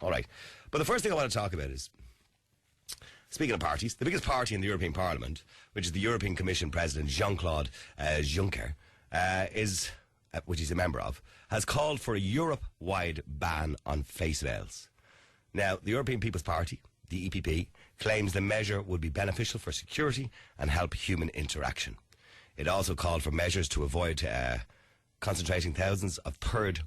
All right. But the first thing I want to talk about is, speaking of parties, the biggest party in the European Parliament, which is the European Commission President Jean-Claude Juncker, which he's a member of, has called for a Europe-wide ban on face veils. Now, the European People's Party, the EPP, claims the measure would be beneficial for security and help human interaction. It also called for measures to avoid concentrating thousands of third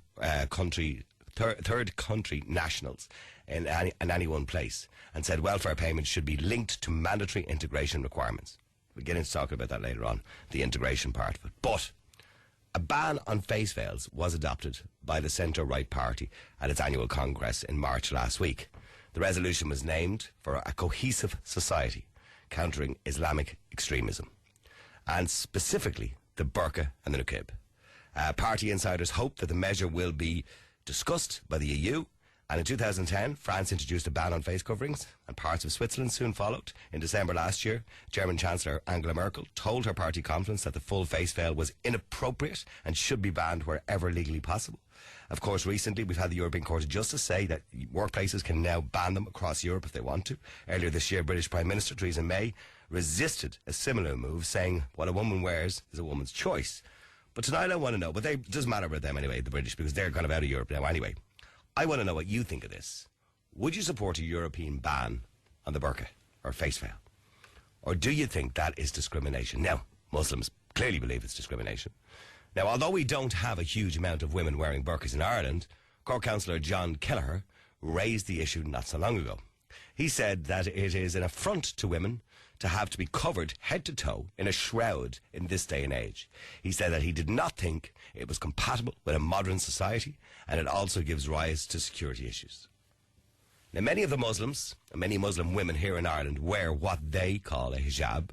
country nationals in any one place, and said welfare payments should be linked to mandatory integration requirements. We'll get into talking about that later on, the integration part of it. But a ban on face veils was adopted by the centre-right party at its annual congress in March last week. The resolution was named for a cohesive society countering Islamic extremism, and specifically the burqa and the niqab. Party insiders hope that the measure will be discussed by the EU, and in 2010 France introduced a ban on face coverings, and parts of Switzerland soon followed. In December last year, German Chancellor Angela Merkel told her party conference that the full face veil was inappropriate and should be banned wherever legally possible. Of course, recently we've had the European Court of Justice say that workplaces can now ban them across Europe if they want to. Earlier this year, British Prime Minister Theresa May resisted a similar move, saying what a woman wears is a woman's choice. But tonight I want to know, but it doesn't matter about them anyway, the British, because they're kind of out of Europe now anyway. I want to know what you think of this. Would you support a European ban on the burqa or face veil? Or do you think that is discrimination? Now, Muslims clearly believe it's discrimination. Now, although we don't have a huge amount of women wearing burqas in Ireland, Cork Councillor John Kelleher raised the issue not so long ago. He said that it is an affront to women to have to be covered head to toe in a shroud in this day and age. He said that he did not think it was compatible with a modern society, and it also gives rise to security issues. Now, many of the Muslims, and many Muslim women here in Ireland, wear what they call a hijab,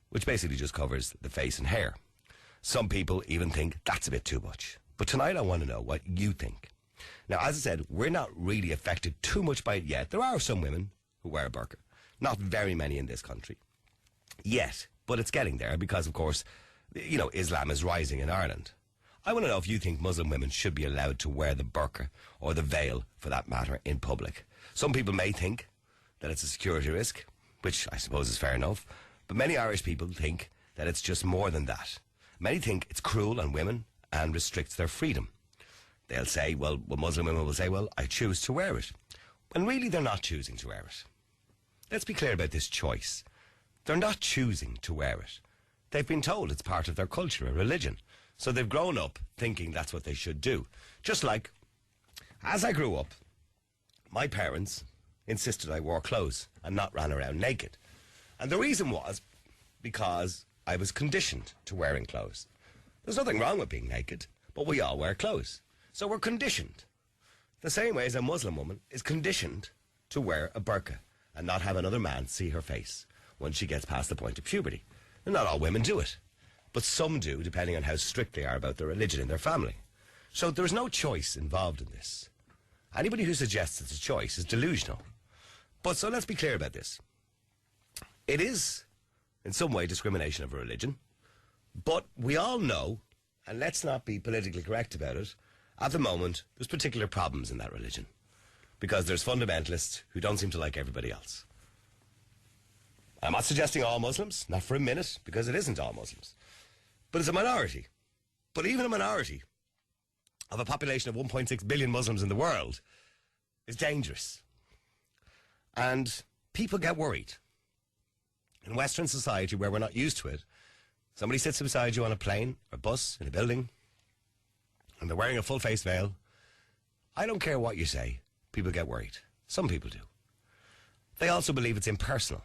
which basically just covers the face and hair. Some people even think that's a bit too much. But tonight I want to know what you think. Now, as I said, we're not really affected too much by it yet. There are some women who wear a burqa. Not very many in this country yet, but it's getting there because, of course, you know, Islam is rising in Ireland. I want to know if you think Muslim women should be allowed to wear the burqa, or the veil for that matter, in public. Some people may think that it's a security risk, which I suppose is fair enough, but many Irish people think that it's just more than that. Many think it's cruel on women and restricts their freedom. They'll say, well, Muslim women will say, well, I choose to wear it. When really they're not choosing to wear it. Let's be clear about this choice. They're not choosing to wear it. They've been told it's part of their culture, a religion. So they've grown up thinking that's what they should do. Just like, as I grew up, my parents insisted I wore clothes and not ran around naked. And the reason was because I was conditioned to wearing clothes. There's nothing wrong with being naked, but we all wear clothes. So we're conditioned. The same way as a Muslim woman is conditioned to wear a burqa and not have another man see her face when she gets past the point of puberty. And not all women do it, but some do, depending on how strict they are about their religion in their family. So there's no choice involved in this. Anybody who suggests it's a choice is delusional. But so let's be clear about this. It is, in some way, discrimination of a religion, but we all know, and let's not be politically correct about it, at the moment, there's particular problems in that religion. Because there's fundamentalists who don't seem to like everybody else. I'm not suggesting all Muslims, not for a minute, because it isn't all Muslims. But it's a minority. But even a minority of a population of 1.6 billion Muslims in the world is dangerous. And people get worried. In Western society, where we're not used to it, somebody sits beside you on a plane or bus in a building, and they're wearing a full face veil. I don't care what you say, people get worried. Some people do. They also believe it's impersonal.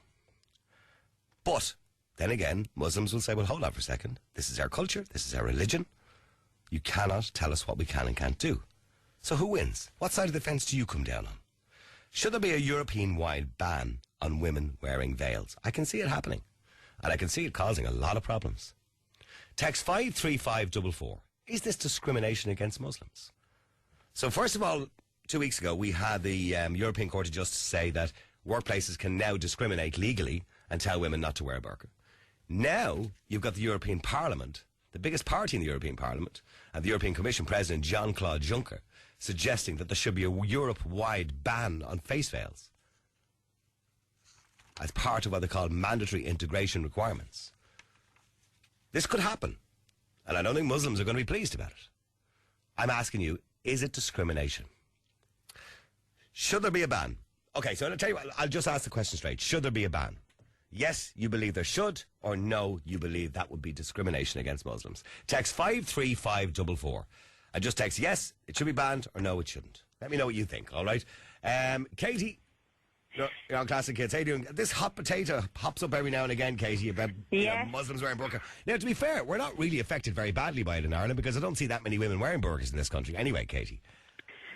But then again, Muslims will say, well, hold on for a second. This is our culture. This is our religion. You cannot tell us what we can and can't do. So who wins? What side of the fence do you come down on? Should there be a European-wide ban on women wearing veils? I can see it happening. And I can see it causing a lot of problems. Text 53544. Is this discrimination against Muslims? So first of all, 2 weeks ago, we had the European Court of Justice say that workplaces can now discriminate legally and tell women not to wear a burqa. Now, you've got the European Parliament, the biggest party in the European Parliament, and the European Commission President Jean-Claude Juncker, suggesting that there should be a Europe-wide ban on face veils as part of what they call mandatory integration requirements. This could happen, and I don't think Muslims are going to be pleased about it. I'm asking you, is it discrimination? Should there be a ban? Okay, so I'll tell you what, I'll just ask the question straight. Should there be a ban? Yes, you believe there should, or no, you believe that would be discrimination against Muslims. Text 53544. And just text yes, it should be banned, or no, it shouldn't. Let me know what you think, all right? Katie, you're on Classic Kids. How you doing? This hot potato pops up every now and again, Katie, about Muslims wearing burqa. Now, to be fair, we're not really affected very badly by it in Ireland because I don't see that many women wearing burqas in this country. Anyway, Katie.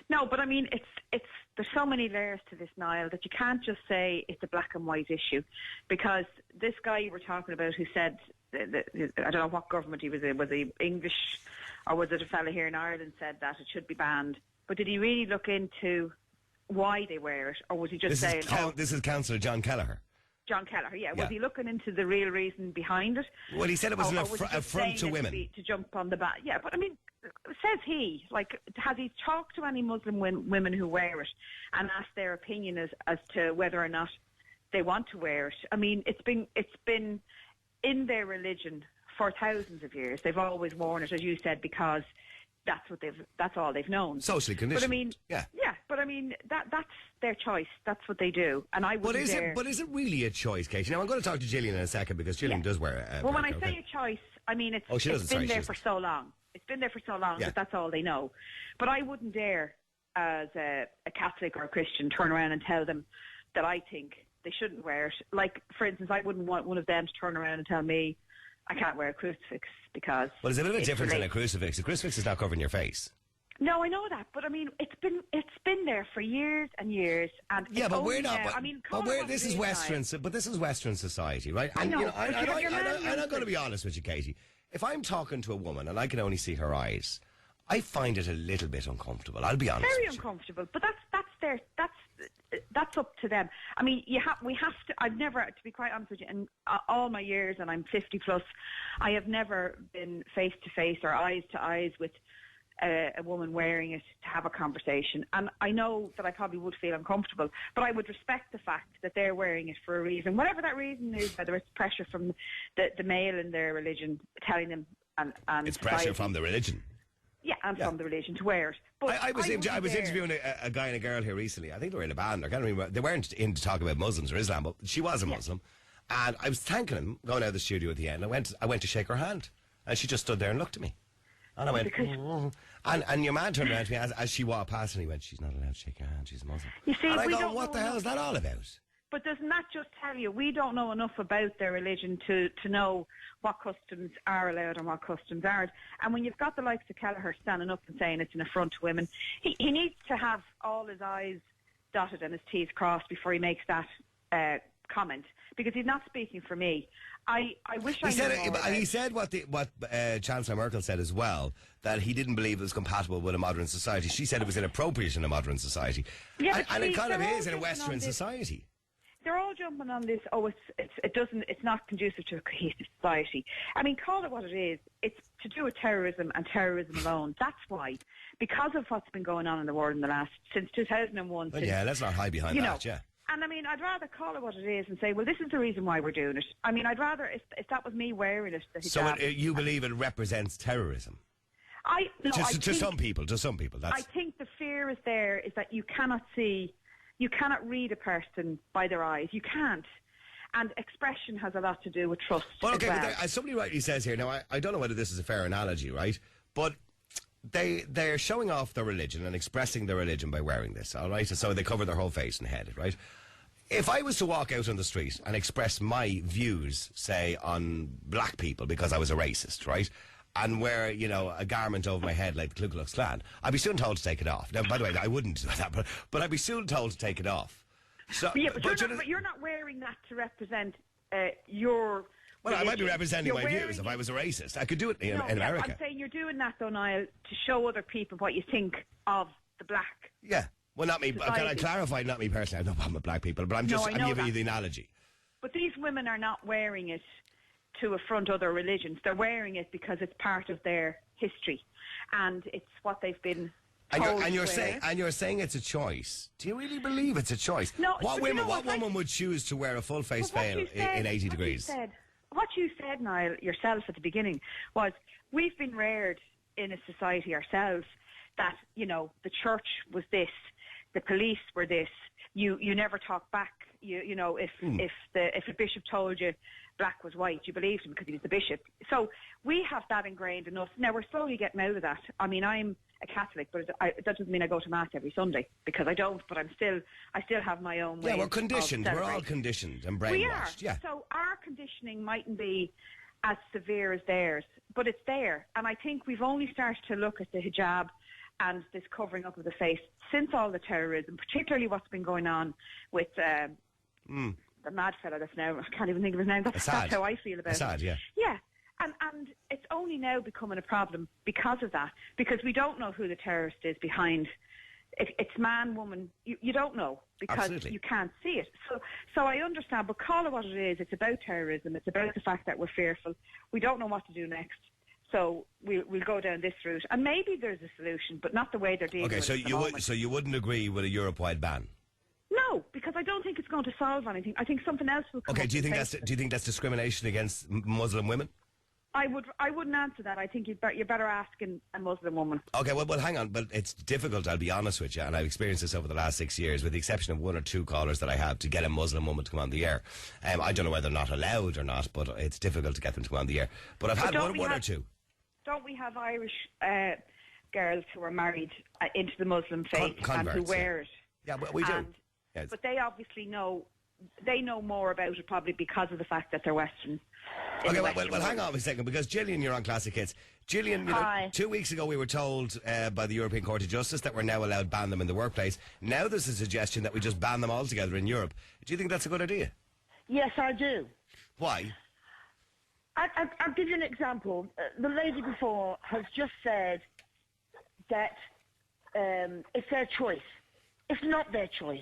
No, but I mean, there's so many layers to this, Niall, that you can't just say it's a black and white issue, because this guy you were talking about who said, I don't know what government he was in, was he English or was it a fella here in Ireland said that it should be banned, but did he really look into why they wear it, or was he just saying... This is Councillor John Kelleher. John Kelleher, yeah. Was he looking into the real reason behind it? Well, he said it was an affront to women. To jump on the back. Yeah, but I mean, says he, like, has he talked to any Muslim women who wear it and asked their opinion as to whether or not they want to wear it? I mean, it's been in their religion for thousands of years. They've always worn it, as you said, because that's all they've known. Socially conditioned. But I mean, but I mean that's their choice. That's what they do, and I wouldn't dare. But is it really a choice, Katie? Now I'm going to talk to Gillian in a second because Gillian does wear a. Well, when I say a choice, I mean it's been there for so long. It's been there for so long that that's all they know. But I wouldn't dare, as a Catholic or a Christian, turn around and tell them that I think they shouldn't wear it. Like, for instance, I wouldn't want one of them to turn around and tell me I can't wear a crucifix because... Well, there's a bit of a difference in a crucifix. A crucifix is not covering your face. No, I know that, but I mean, it's been there for years and years, and but we're not. This is Western society, right? And I know. I'm not going to be honest with you, Katie. If I'm talking to a woman and I can only see her eyes, I find it a little bit uncomfortable. I'll be honest. Very uncomfortable, but that's up to them. I mean, we have to. I've never, to be quite honest with you, in all my years, and I'm 50 plus, I have never been face to face or eyes to eyes with a woman wearing it to have a conversation. And I know that I probably would feel uncomfortable, but I would respect the fact that they're wearing it for a reason, whatever that reason is, whether it's pressure from the male in their religion telling them, and it's society. Pressure from the religion. Yeah, and from the religion to wear it. But I was interviewing a guy and a girl here recently. I think they were in a band. I can't remember. They weren't in to talk about Muslims or Islam, but she was a Muslim. And I was thanking him, going out of the studio at the end. I went to shake her hand, and she just stood there and looked at me. And I went, and your man turned around to me as she walked past, and he went, "She's not allowed to shake your hand. She's a Muslim." You see, and I go, "What the hell is that all about?" But doesn't that just tell you we don't know enough about their religion to know what customs are allowed and what customs aren't? And when you've got the likes of Kelleher standing up and saying it's an affront to women, he needs to have all his I's dotted and his T's crossed before he makes that comment, because he's not speaking for me. I wish I knew more about. He said what Chancellor Merkel said as well, that he didn't believe it was compatible with a modern society. She said it was inappropriate in a modern society. Yeah, and it kind of is in a Western society. They're all jumping on this. Oh, it's not conducive to a cohesive society. I mean, call it what it is. It's to do with terrorism and terrorism alone. That's why, because of what's been going on in the world since 2001. Well, let's not hide behind that. Yeah. And I mean, I'd rather call it what it is and say, well, this is the reason why we're doing it. I mean, I'd rather, if that was me wearing it, the hijab. So you believe it represents terrorism? To some people, that's... I think the fear is that you cannot read a person by their eyes. You can't. And expression has a lot to do with trust. But okay, but somebody rightly says here, now I don't know whether this is a fair analogy, right? But they're showing off their religion and expressing their religion by wearing this, all right? So they cover their whole face and head, right? If I was to walk out on the street and express my views, say, on black people because I was a racist, right, and wear, a garment over my head like the Ku Klux Klan, I'd be soon told to take it off. Now, by the way, I wouldn't do that, but I'd be soon told to take it off. So, but you're not wearing that to represent your... Well, I might be representing my views if I was a racist. I could do it in America. I'm saying you're doing that, though, Niall, to show other people what you think of the black. Yeah. Well, not me. Society. Can I clarify? Not me personally. I have no problem with black people, but I'm giving you the analogy. But these women are not wearing it to affront other religions. They're wearing it because it's part of their history, and it's what they've been And you're saying it's a choice. Do you really believe it's a choice? No. What woman would choose to wear a full face veil in 80 degrees? What you said, Niall, yourself at the beginning was we've been reared in a society ourselves that, you know, the church was this, the police were this. You never talk back. You know, if a bishop told you black was white, you believed him because he was the bishop. So we have that ingrained in us. Now we're slowly getting out of that. I mean, I'm a Catholic, but that doesn't mean I go to mass every Sunday because I don't. But I still have my own way. Yeah, we're conditioned. We're all conditioned and brainwashed. We are. Yeah. So our conditioning mightn't be as severe as theirs, but it's there. And I think we've only started to look at the hijab and this covering up of the face since all the terrorism, particularly what's been going on with the mad fella that's now, I can't even think of his name. That's how I feel about Assad, it. Yeah. And it's only now becoming a problem because of that, because we don't know who the terrorist is behind. It's man, woman. You don't know because you can't see it. So I understand, but call it what it is. It's about terrorism. It's about the fact that we're fearful. We don't know what to do next. So we'll go down this route, and maybe there's a solution, but not the way they're dealing with it. So you wouldn't agree with a Europe-wide ban? No, because I don't think it's going to solve anything. I think something else will come. Okay, do you think that's discrimination against Muslim women? I wouldn't answer that. I think you're better asking a Muslim woman. Okay, well, hang on, but it's difficult, I'll be honest with you, and I've experienced this over the last 6 years, with the exception of one or two callers that I have, to get a Muslim woman to come on the air. I don't know whether they're not allowed or not, but it's difficult to get them to come on the air. But I've had one or two. Don't we have Irish girls who are married into the Muslim faith and who wear it? Yeah, we do. Yes. But they obviously know. They know more about it probably because of the fact that they're Western. Okay, well, hang on a second, because Gillian, you're on Classic Hits. Gillian, Hi. 2 weeks ago we were told by the European Court of Justice that we're now allowed to ban them in the workplace. Now there's a suggestion that we just ban them altogether in Europe. Do you think that's a good idea? Yes, I do. Why? I'll give you an example. The lady before has just said that it's their choice. It's not their choice.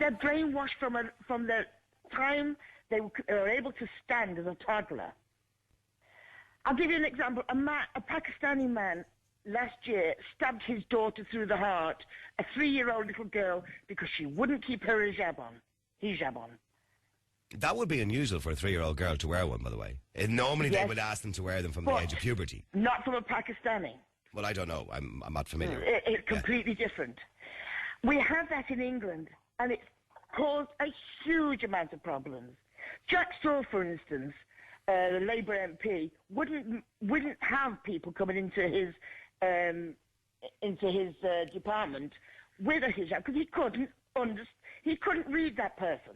They're brainwashed from the time they were able to stand as a toddler. I'll give you an example. A Pakistani man last year stabbed his daughter through the heart, a 3-year-old little girl, because she wouldn't keep her hijab on. That would be unusual for a 3-year-old girl to wear one, by the way. Normally they would ask them to wear them from the age of puberty. Not from a Pakistani. Well, I don't know. I'm not familiar. It's completely different. We have that in England, and it's caused a huge amount of problems. Jack Straw, for instance, the Labour MP, wouldn't have people coming into his department with a hijab because he couldn't read that person.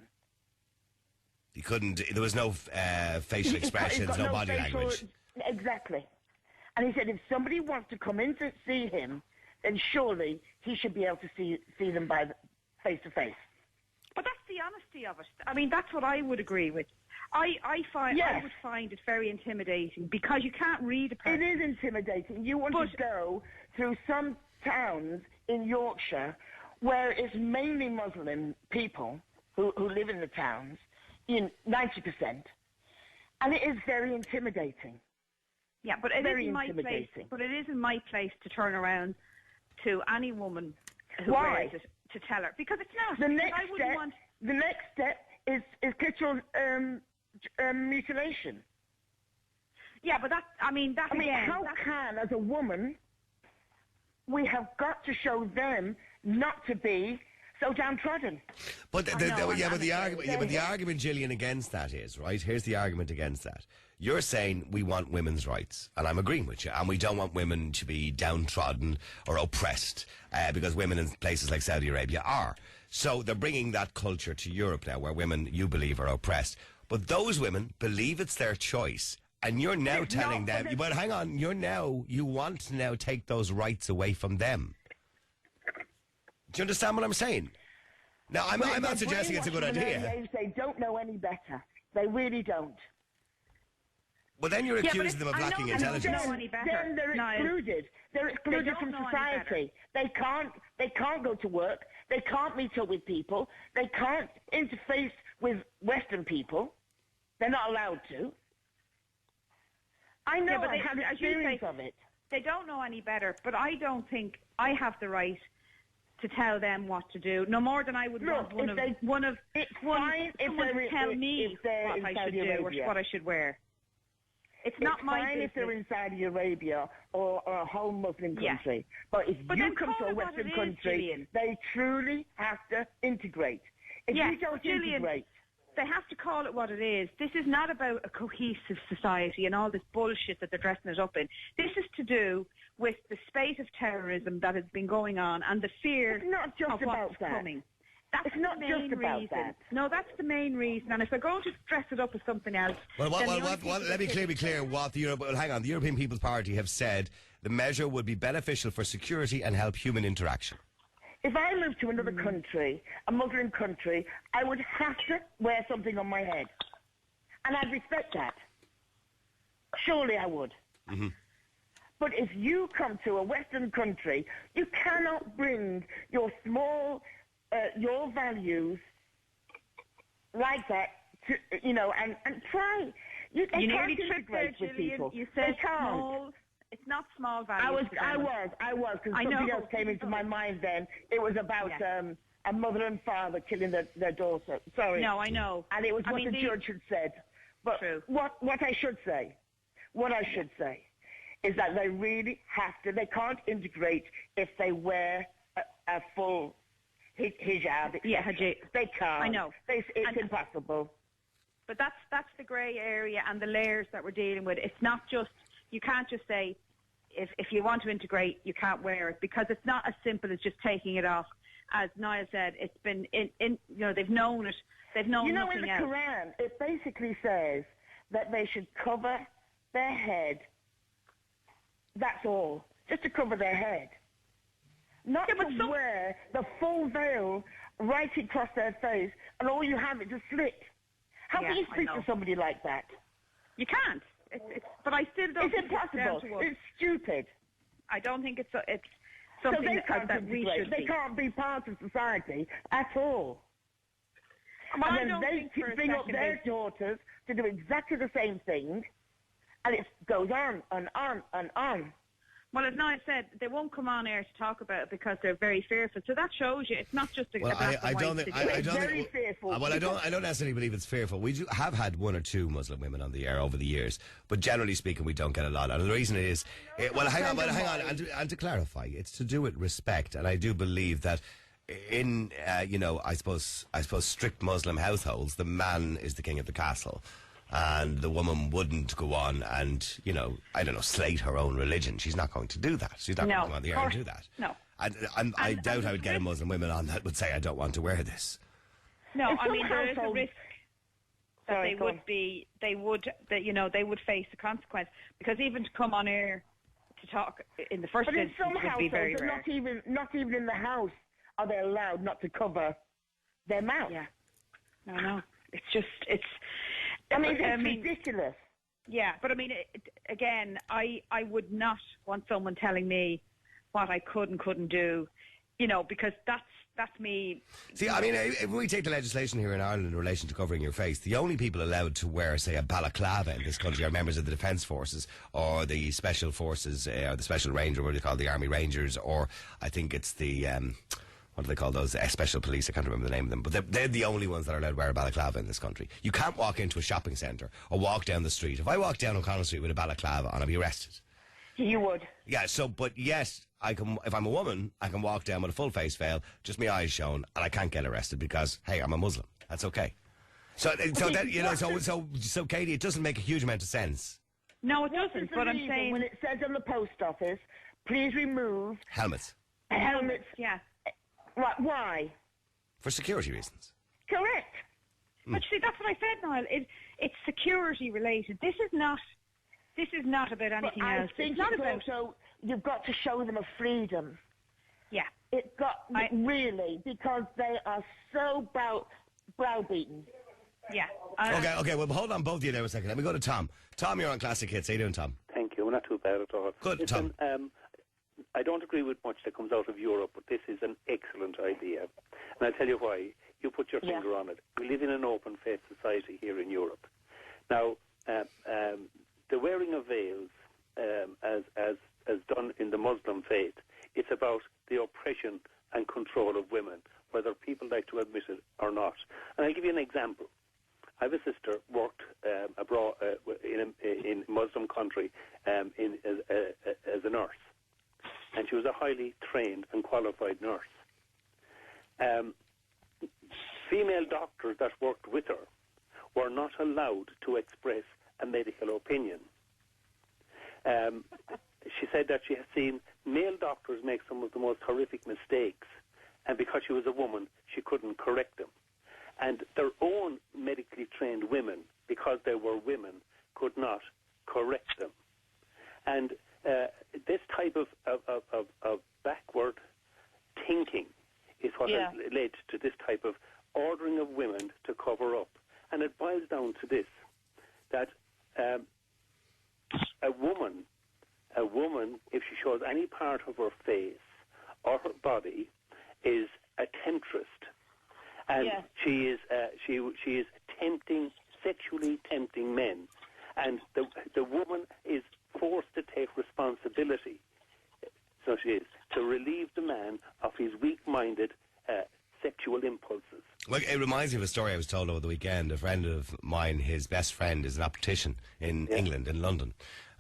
He couldn't. There was no facial expressions, no body language. Exactly. And he said if somebody wants to come in to see him, then surely he should be able to see them by face to face. But that's the honesty of it. I mean, that's what I would agree with. I would find it very intimidating because you can't read a person. It is intimidating. You want to go through some towns in Yorkshire where it's mainly Muslim people who live in the towns, 90%, and it is very intimidating. Yeah, but it is in my place to turn around to any woman who wears it to tell her, because it's not. The next step is clitoral mutilation. Yeah, but how can, as a woman, we have got to show them not to be so downtrodden. But the argument, Gillian, against that is, right, here's the argument against that. You're saying we want women's rights, and I'm agreeing with you, and we don't want women to be downtrodden or oppressed, because women in places like Saudi Arabia are. So they're bringing that culture to Europe now, where women, you believe, are oppressed. But those women believe it's their choice, and you're now telling them, but hang on, you want to now take those rights away from them. Do you understand what I'm saying? Now, I'm not suggesting it's a good idea. They don't know any better. They really don't. Well, then you're accusing them of lacking intelligence. Then they're excluded. They're excluded from society. They can't go to work. They can't meet up with people. They can't interface with Western people. They're not allowed to. I know. I have experience of it. They don't know any better, but I don't think I have the right to tell them what to do, no more than I would want someone to tell me what I should do or what I should wear. It's not my business. If they're in Saudi Arabia or a whole Muslim country. But if you come to a Western country, they truly have to integrate. If you don't integrate... They have to call it what it is. This is not about a cohesive society and all this bullshit that they're dressing it up in. This is to do with the spate of terrorism that has been going on and the fear of what's coming. That's not just about that. No, that's the main reason. And if they're going to dress it up as something else... Well, let me be clear what the European People's Party have said. The measure would be beneficial for security and help human interaction. If I moved to another country, a Muslim country, I would have to wear something on my head. And I'd respect that. Surely I would. Mm-hmm. But if you come to a Western country, you cannot bring your your values like that to, and try. You nearly tripped there, Gillian. You said small. It's not small values. I was, because something else came into my mind then. It was about a mother and father killing their daughter. Sorry. No, I know. And it was what the judge had said. But what I should say is that they really have to, they can't integrate if they wear a full hijab. Yeah, hijab. They can't. I know. It's impossible. But that's the grey area and the layers that we're dealing with. It's not just... You can't just say, if you want to integrate, you can't wear it, because it's not as simple as just taking it off. As Niall said, it's been, they've known it. They've known nothing else. In the Quran, it basically says that they should cover their head. That's all. Just to cover their head. Not to wear the full veil right across their face, and all you have is a slit. How can you speak to somebody like that? You can't. But I still don't think it's impossible. It's stupid. I don't think it's something that we should be. They can't be part of society at all. Well, and then they bring up their daughters to do exactly the same thing, and it goes on and on and on. Well, as Niall said, they won't come on air to talk about it because they're very fearful. So that shows you it's not just a black and white situation. Fearful. I don't necessarily believe it's fearful. We have had one or two Muslim women on the air over the years, but generally speaking, we don't get a lot. And the reason is, hang on, and to clarify, it's to do with respect. And I do believe that in, I suppose strict Muslim households, the man is the king of the castle. And the woman wouldn't go on and, slate her own religion. She's not going to do that. She's not going to come on the air and do that. No. And I doubt I would get a Muslim woman on that would say, I don't want to wear this. No, I mean, there is a risk that they would face the consequence. Because even to come on air to talk in the first instance would be very rare. Not even in the house are they allowed not to cover their mouth. Yeah. No. It's just, it's ridiculous. Yeah, but I mean, again, I would not want someone telling me what I could and couldn't do, because that's me. See, I mean, if we take the legislation here in Ireland in relation to covering your face, the only people allowed to wear, say, a balaclava in this country are members of the Defence Forces or the Special Forces or the Special Ranger, what do you call the Army Rangers, or I think it's the... what do they call those? Special police. I can't remember the name of them. But they're the only ones that are allowed to wear a balaclava in this country. You can't walk into a shopping centre or walk down the street. If I walk down O'Connell Street with a balaclava on, I'll be arrested. You would. Yeah, but yes, I can. If I'm a woman, I can walk down with a full face veil, just my eyes shown, and I can't get arrested because, hey, I'm a Muslim. That's okay. So Katie, it doesn't make a huge amount of sense. No, it doesn't. But I'm saying when it says on the post office, please remove helmets. Helmets. Yeah. Why? For security reasons. Correct. But see, that's what I said, Niall. It's security related. This is not about anything else. I think also you've got to show them a freedom. Yeah. Really, because they are so browbeaten. Yeah. Okay. Well, hold on, both of you there a second. Let me go to Tom. Tom, you're on Classic Hits. How you doing, Tom? Thank you. Not too bad at all. Good, Tom. I don't agree with much that comes out of Europe, but this is an excellent idea. And I'll tell you why. You put your finger on it. We live in an open faith society here in Europe. Now, the wearing of veils, as as done in the Muslim faith. It's about the oppression and control of women, whether people like to admit it or not. And I'll give you an example. I have a sister worked abroad in a Muslim country as a nurse, and she was a highly trained and qualified nurse. Female doctors that worked with her were not allowed to express a medical opinion. She said that she had seen male doctors make some of the most horrific mistakes, and because she was a woman, she couldn't correct them. And their own medically trained women, because they were women, could not correct them. And this type of backward thinking is what has led to this type of ordering of women to cover up. And it boils down to this, that a woman, if she shows any part of her face or her body, is a temptress. And she is sexually tempting men. And the woman is forced to take responsibility, so she is, to relieve the man of his weak-minded sexual impulses. Well, it reminds me of a story I was told over the weekend. A friend of mine, his best friend, is an optician in England, in London.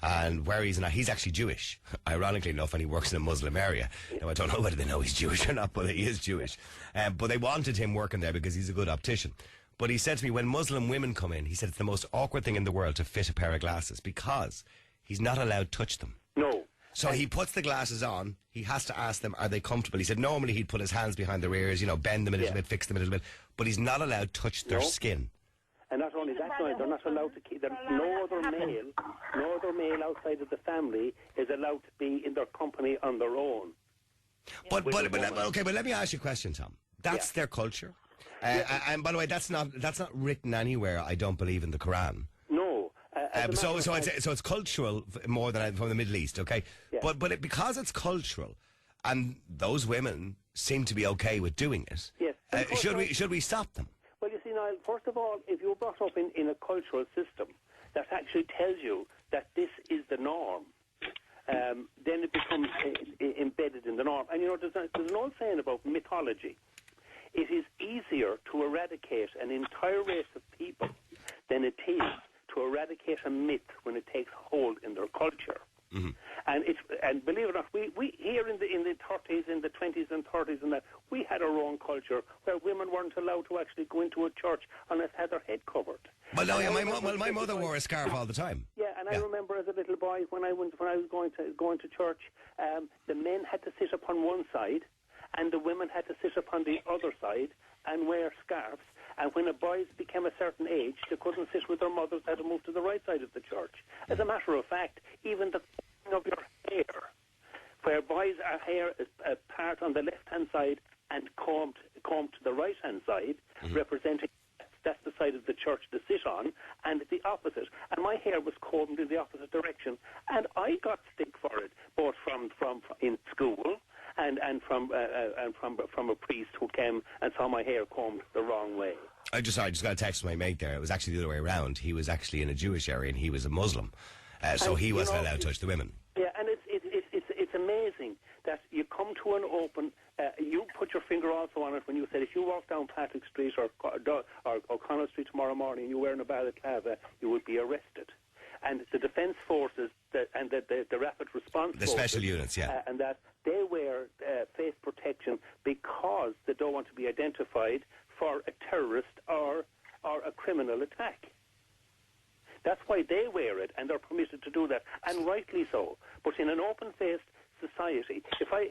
And where he's actually Jewish, ironically enough, and he works in a Muslim area. Now, I don't know whether they know he's Jewish or not, but he is Jewish. But they wanted him working there because he's a good optician. But he said to me, when Muslim women come in, he said it's the most awkward thing in the world to fit a pair of glasses because he's not allowed to touch them. No. So he puts the glasses on. He has to ask them, are they comfortable? He said normally he'd put his hands behind their ears, bend them a little bit, fix them a little bit. But he's not allowed to touch their skin. And not only that, they're not allowed to keep. No other male outside of the family is allowed to be in their company on their own. But let me ask you a question, Tom. That's their culture, and by the way, that's not written anywhere. I don't believe in the Quran. No. So it's cultural more than from the Middle East, okay? Yeah. But because it's cultural, and those women seem to be okay with doing it. Yes. Should we stop them? Well, you see, Niall, first of all, if you're brought up in a cultural system that actually tells you that this is the norm, then it becomes embedded in the norm. And, there's an old saying about mythology. It is easier to eradicate an entire race of people than it is to eradicate a myth when it takes hold in their culture. Mm-hmm. And believe it or not, we here in the 30s, in the 20s and 30s, and that we had our own culture where women weren't allowed to actually go into a church unless they had their head covered. Well, no, my mother wore a scarf all the time. Yeah, and I remember as a little boy when I was going to church, the men had to sit upon one side, and the women had to sit upon the other side and wear scarves. And when the boys became a certain age, they couldn't sit with their mothers, they had to move to the right side of the church. As a matter of fact, even the combing of your hair, where boys' hair is part on the left-hand side and combed to the right-hand side, representing that's the side of the church to sit on, and the opposite. And my hair was combed in the opposite direction, and I got stick for it, both from in school and from a priest who came and saw my hair combed the wrong way. I just got a text from my mate there. It was actually the other way around. He was actually in a Jewish area and he was a Muslim, so he wasn't allowed to touch the women. Yeah, and it's amazing that you come to an open. You put your finger also on it when you said if you walk down Patrick Street or O'Connell Street tomorrow morning and you're wearing a balaclava, you would be arrested. And the defence forces and the rapid response the forces, special units, and that they wear face protection because they don't want to be identified for a terrorist or a criminal attack. That's why they wear it, and they're permitted to do that, and rightly so. But in an open-faced society,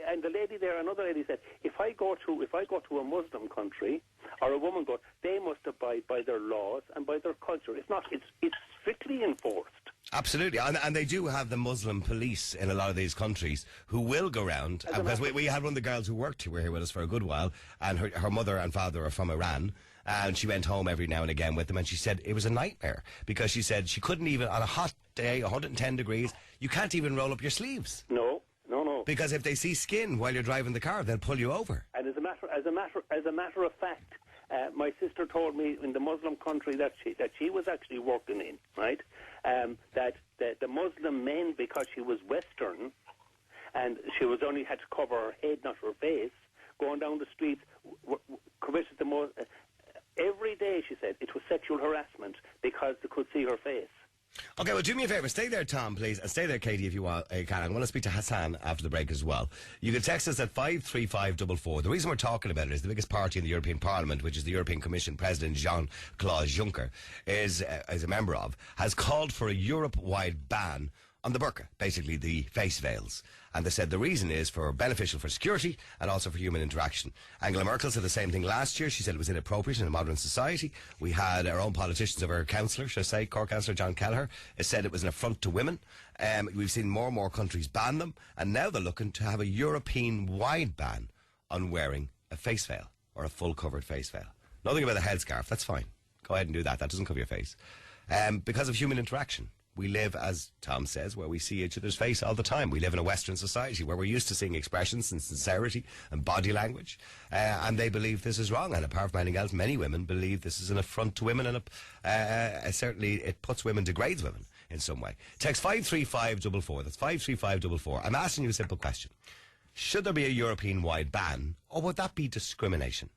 and the lady there, another lady said, if I go to a Muslim country or a woman goes, they must abide by their laws and by their culture. It's not. It's strictly enforced. Absolutely, and they do have the Muslim police in a lot of these countries who will go around. Because we had one of the girls who worked here with us for a good while, and her mother and father are from Iran. And she went home every now and again with them, and she said it was a nightmare because she said she couldn't even, on a hot day, 110 degrees, you can't even roll up your sleeves. No. Because if they see skin while you're driving the car, they'll pull you over. And as a matter of fact, my sister told me in the Muslim country that she was actually working in, right, that the Muslim men, because she was Western, and she was only had to cover her head, not her face, going down the streets, committed the most... every day, she said, it was sexual harassment because they could see her face. Okay, well, do me a favour. Stay there, Tom, please. And stay there, Katie, if you can. I'm going to speak to Hassan after the break as well. You can text us at 53544. The reason we're talking about it is the biggest party in the European Parliament, which is the European Commission President Jean-Claude Juncker, is a member of, has called for a Europe-wide ban on the burqa, basically the face veils. And they said the reason is beneficial for security and also for human interaction. Angela Merkel said the same thing last year. She said it was inappropriate in a modern society. We had our own politicians, of our councillor, should I say, Cork councillor John Kelleher, said it was an affront to women. We've seen more and more countries ban them, and now they're looking to have a European-wide ban on wearing a face veil or a full-covered face veil. Nothing about a headscarf. That's fine. Go ahead and do that. That doesn't cover your face. Because of human interaction. We live, as Tom says, where we see each other's face all the time. We live in a Western society where we're used to seeing expressions and sincerity and body language, and they believe this is wrong. And apart from anything else, many women believe this is an affront to women, and certainly it puts women, degrades women in some way. Text 53544. That's 53544. I'm asking you a simple question. Should there be a European-wide ban, or would that be discrimination?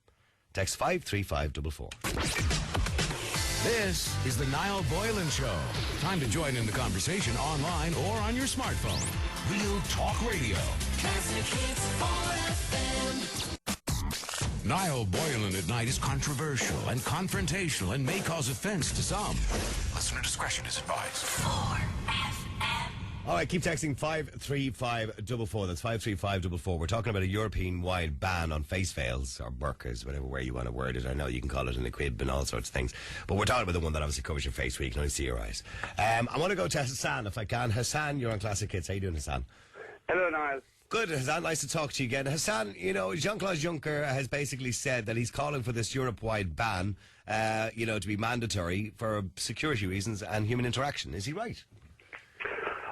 Text 53544. This is the Niall Boylan Show. Time to join in the conversation online or on your smartphone. Real Talk Radio. Classic Hits 4FM. Niall Boylan at night is controversial and confrontational and may cause offense to some. Listener discretion is advised. 4FM. All right, keep texting 53544. That's 53544. We're talking about a European-wide ban on face veils or burqas, whatever way you want to word it. I know you can call it an equib and all sorts of things. But we're talking about the one that obviously covers your face where you can only see your eyes. I want to go to Hassan if I can. Hassan, you're on Classic Hits. How you doing, Hassan? Hello, Niall. Good, Hassan. Nice to talk to you again. Hassan, you know, Jean-Claude Juncker has basically said that he's calling for this Europe-wide ban, to be mandatory for security reasons and human interaction. Is he right?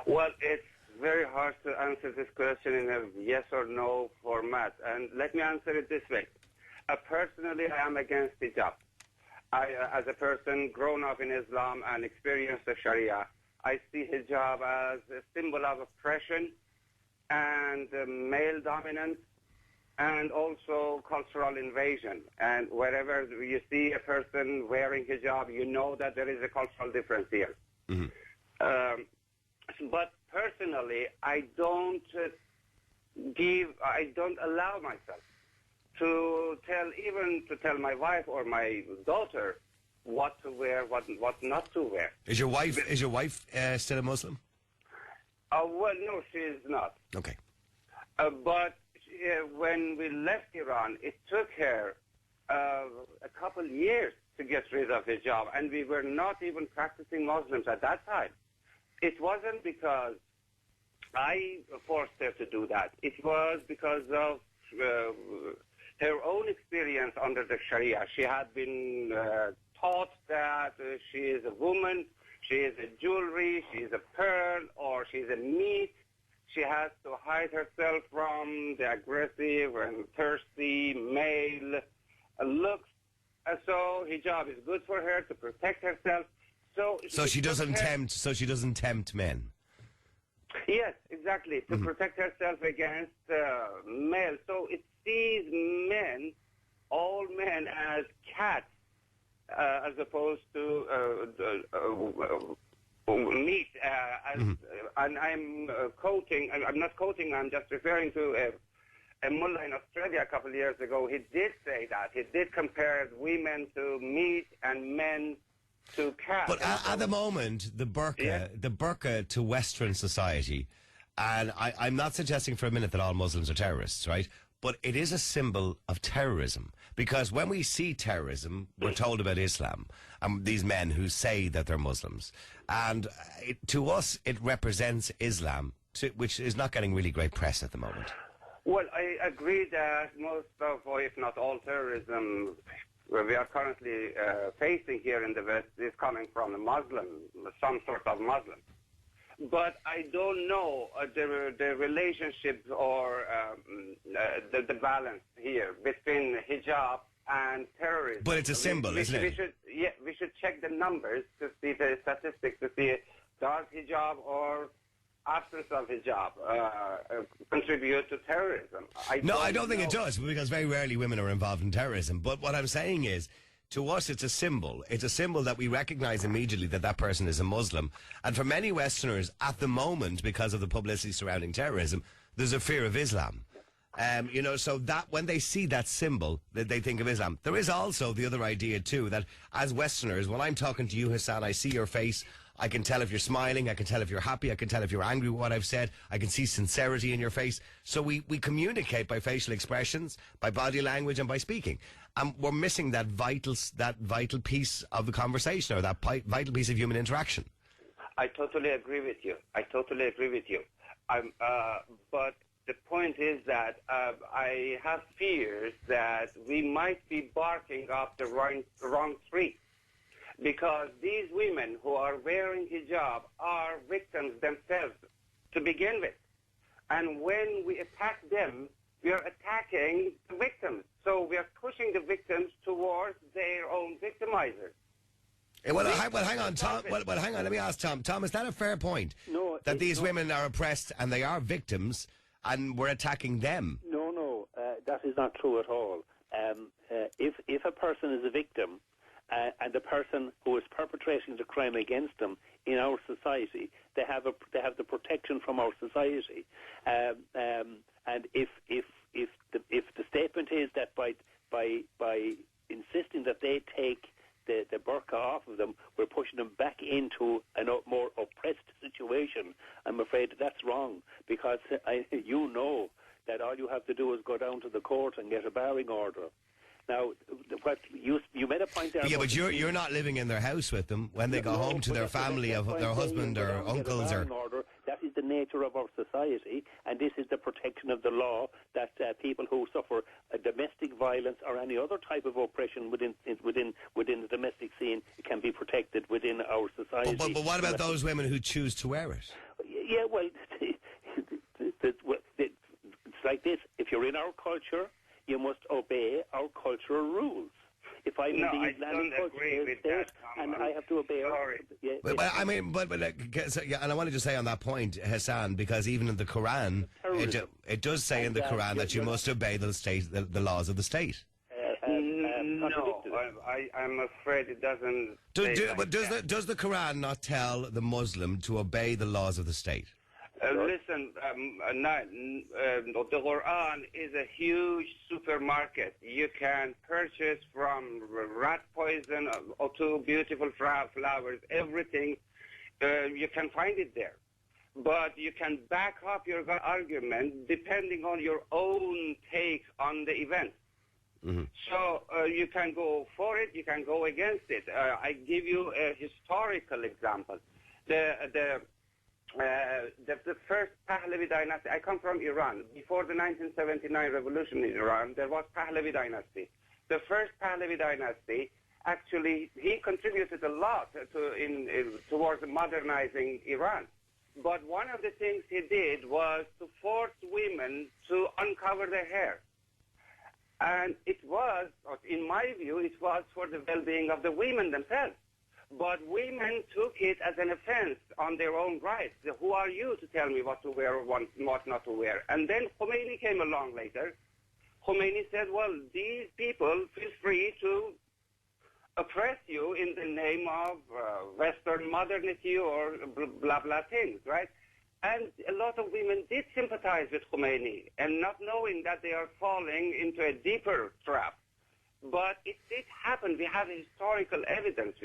Well, it's very hard to answer this question in a yes or no format. And let me answer it this way. Personally, I am against hijab. As a person grown up in Islam and experienced the sharia, I see hijab as a symbol of oppression and male dominance and also cultural invasion. And wherever you see a person wearing hijab, you know that there is a cultural difference here. Mm-hmm. But personally, I don't allow myself to tell my wife or my daughter what to wear, what not to wear. Is your wife still a Muslim? Well, no, she is not. Okay. But when we left Iran, it took her a couple years to get rid of hijab, and we were not even practicing Muslims at that time. It wasn't because I forced her to do that. It was because of her own experience under the Sharia. She had been taught that she is a woman, she is a jewelry, she is a pearl, or she is a meat. She has to hide herself from the aggressive and thirsty male looks. So hijab is good for her to protect herself. So she doesn't tempt men. Yes, exactly, to protect herself against males. So it sees men, all men, as cats, as opposed to meat. And I'm quoting. I'm not quoting. I'm just referring to a mullah in Australia a couple of years ago. He did say that. He did compare women to meat and men to cats. But at the moment, the burqa to Western society, and I'm not suggesting for a minute that all Muslims are terrorists, right? But it is a symbol of terrorism. Because when we see terrorism, we're told about Islam, and these men who say that they're Muslims. And to us, it represents Islam, which is not getting really great press at the moment. Well, I agree that most of, or if not all, terrorism we are currently facing here in the West is coming from a Muslim, some sort of Muslim. But I don't know the relationship or the balance here between hijab and terrorism. But it's a symbol, isn't it? We should check the numbers to see the statistics to see does hijab or absence of hijab contribute to terrorism? I don't think it does, because very rarely women are involved in terrorism. But what I'm saying is, to us, it's a symbol. It's a symbol that we recognize immediately that person is a Muslim. And for many Westerners, at the moment, because of the publicity surrounding terrorism, there's a fear of Islam. So that when they see that symbol, that they think of Islam. There is also the other idea, too, that as Westerners, when I'm talking to you, Hassan, I see your face. I can tell if you're smiling. I can tell if you're happy. I can tell if you're angry with what I've said. I can see sincerity in your face. So we communicate by facial expressions, by body language, and by speaking. And we're missing that vital piece of the conversation, or that vital piece of human interaction. I totally agree with you. But the point is that I have fears that we might be barking up the wrong tree, because these women who are wearing hijab are victims themselves to begin with. And when we attack them, we are attacking the victims. So we are pushing the victims towards their own victimizers. Hang on, Tom. Hang on. Let me ask Tom. Tom, is that a fair point? No. That these women are oppressed and they are victims, and we're attacking them? No, that is not true at all. If a person is a victim, and the person who is perpetrating the crime against them in our society, they have the protection from our society. And if the statement is that by insisting that they take the burqa off of them, we're pushing them back into a more oppressed situation, I'm afraid that's wrong, because you know that all you have to do is go down to the court and get a barring order. Now, what you made a point there. Yeah, but you're not living in their house with them when they go home to their family, of their husband or uncles or. Order. That is the nature of our society, and this is the protection of the law that people who suffer domestic violence or any other type of oppression within the domestic scene can be protected within our society. But what about those women who choose to wear it? Yeah, well, it's like this. If you're in our culture, you must obey our cultural rules. If I'm in the Islamic culture and I have to obey and I wanted to say on that point, Hassan, because even in the Quran, it does say in the Quran that you must obey the laws of the state. No, I'm afraid it doesn't. Does the Quran not tell the Muslim to obey the laws of the state? Listen, the Quran is a huge supermarket. You can purchase from rat poison to beautiful flowers, everything. You can find it there. But you can back up your argument depending on your own take on the event. Mm-hmm. So you can go for it, you can go against it. I give you a historical example. The first Pahlavi dynasty, I come from Iran. Before the 1979 revolution in Iran, there was Pahlavi dynasty. The first Pahlavi dynasty, actually, he contributed a lot towards modernizing Iran. But one of the things he did was to force women to uncover their hair. And it was, in my view, it was for the well-being of the women themselves. But women took it as an offense on their own rights. Who are you to tell me what to wear or what not to wear? And then Khomeini came along later. Khomeini said, well, these people feel free to oppress you in the name of Western modernity or blah, blah things, right? And a lot of women did sympathize with Khomeini, and not knowing that they are falling into a deeper trap. But it did happen. We have historical evidence.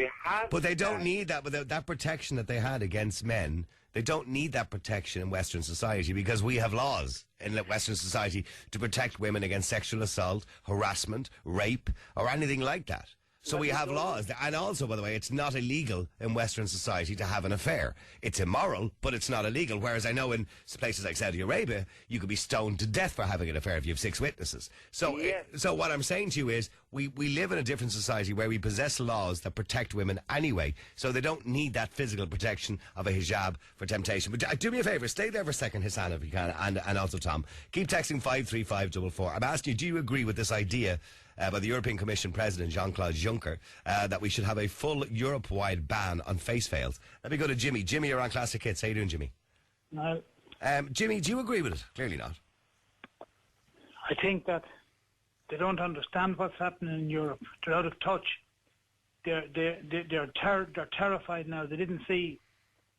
But they don't need that. But that protection that they had against men, they don't need that protection in Western society, because we have laws in Western society to protect women against sexual assault, harassment, rape, or anything like that. So we have laws. And also, by the way, it's not illegal in Western society to have an affair. It's immoral, but it's not illegal. Whereas I know in places like Saudi Arabia, you could be stoned to death for having an affair if you have 6 witnesses. So, so what I'm saying to you is we live in a different society where we possess laws that protect women anyway. So they don't need that physical protection of a hijab for temptation. But do me a favour, stay there for a second, Hassan, if you can, and also Tom. Keep texting 53544. I'm asking you, do you agree with this idea by the European Commission President Jean-Claude Juncker that we should have a full Europe-wide ban on face veils? Let me go to Jimmy. Jimmy, you're on Classic Hits. How you doing, Jimmy? No. Jimmy, do you agree with it? Clearly not. I think that they don't understand what's happening in Europe. They're out of touch. They're terrified now. They didn't see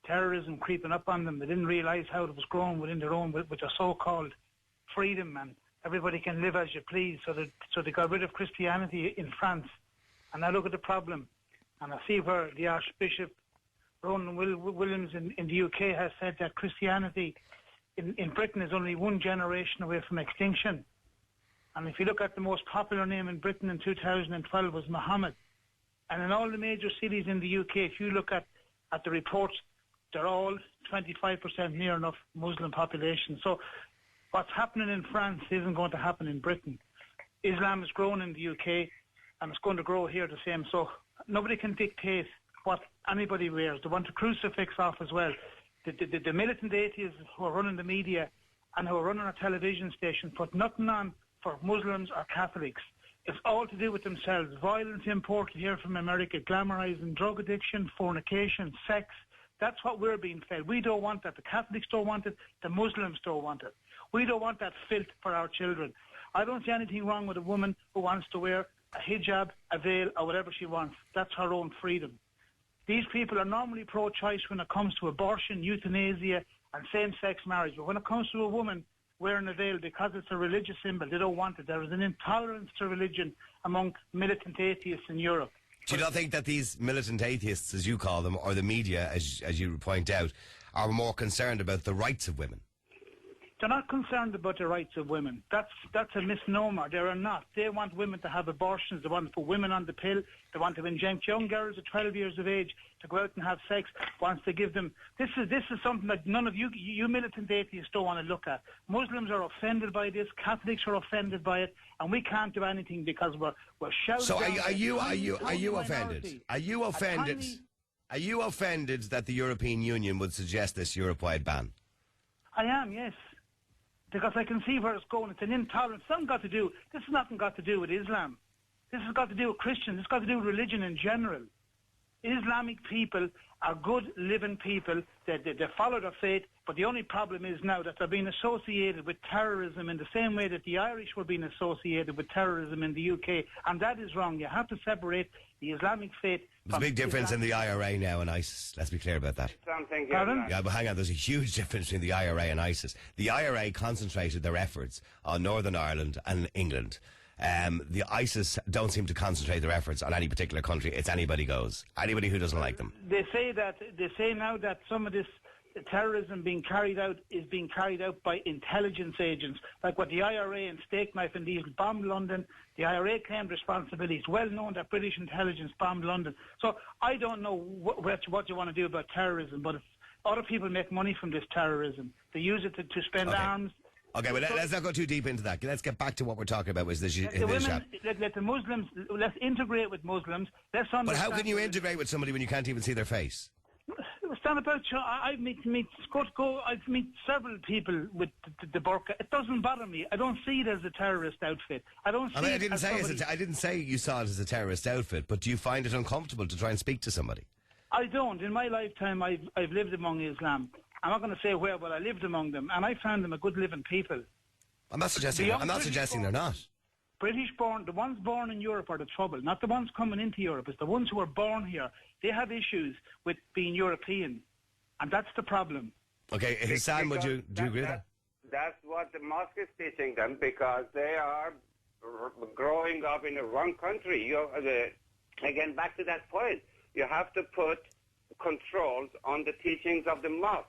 terrorism creeping up on them. They didn't realise how it was growing within their own, with their so-called freedom, and everybody can live as you please. So they got rid of Christianity in France. And I look at the problem, and I see where the Archbishop Ronan Williams in the UK has said that Christianity in Britain is only one generation away from extinction. And if you look at the most popular name in Britain in 2012 was Muhammad. And in all the major cities in the UK, if you look at the reports, they're all 25% near enough Muslim population. So what's happening in France isn't going to happen in Britain. Islam has grown in the UK, and it's going to grow here the same. So nobody can dictate what anybody wears. They want a crucifix off as well. The militant atheists who are running the media and who are running our television station put nothing on for Muslims or Catholics. It's all to do with themselves. Violence imported here from America, glamorizing drug addiction, fornication, sex. That's what we're being fed. We don't want that. The Catholics don't want it. The Muslims don't want it. We don't want that filth for our children. I don't see anything wrong with a woman who wants to wear a hijab, a veil, or whatever she wants. That's her own freedom. These people are normally pro-choice when it comes to abortion, euthanasia, and same-sex marriage. But when it comes to a woman wearing a veil because it's a religious symbol, they don't want it. There is an intolerance to religion among militant atheists in Europe. Do you not think that these militant atheists, as you call them, or the media, as you point out, are more concerned about the rights of women? They're not concerned about the rights of women. That's a misnomer. They are not. They want women to have abortions. They want to put women on the pill. They want to inject young girls at 12 years of age to go out and have sex. Wants to give them. This is something that none of you militant atheists don't want to look at. Muslims are offended by this. Catholics are offended by it, and we can't do anything because we're shouting. So are you offended? Are you offended? Are you offended that the European Union would suggest this Europe-wide ban? I am, yes. Because I can see where it's going. It's an intolerance. This has nothing got to do with Islam. This has got to do with Christians. It's got to do with religion in general. Islamic people are good living people. They follow their faith, but the only problem is now that they're being associated with terrorism in the same way that the Irish were being associated with terrorism in the UK, and that is wrong. You have to separate the Islamic faith. There's a big difference in the IRA now and ISIS. Let's be clear about that. Yeah, but hang on, there's a huge difference between the IRA and ISIS. The IRA concentrated their efforts on Northern Ireland and England. The ISIS don't seem to concentrate their efforts on any particular country. It's anybody goes. Anybody who doesn't like them. They say now that some of this terrorism being carried out is being carried out by intelligence agents, like what the IRA and Steak Knife and Diesel bombed London. The IRA claimed responsibility. It's well known that British intelligence bombed London. So I don't know what you want to do about terrorism, but if other people make money from this terrorism, they use it to spend arms. Okay, well, let's not go too deep into that. Let's get back to what we're talking about. Was this let the Muslims, let's integrate with Muslims. Let's understand. But how can you integrate with somebody when you can't even see their face? It's not about. I meet several people with the burqa. It doesn't bother me. I don't see it as a terrorist outfit. I don't. See I didn't say you saw it as a terrorist outfit. But do you find it uncomfortable to try and speak to somebody? I don't. In my lifetime, I've lived among Islam. I'm not going to say where, but I lived among them, and I found them a good living people. I'm not suggesting they're not. British born, the ones born in Europe are the trouble, not the ones coming into Europe. It's the ones who are born here. They have issues with being European, and that's the problem. Okay, Hassan, do you agree with that? That's what the mosque is teaching them, because they are growing up in the wrong country. Again, back to that point, you have to put controls on the teachings of the mosque.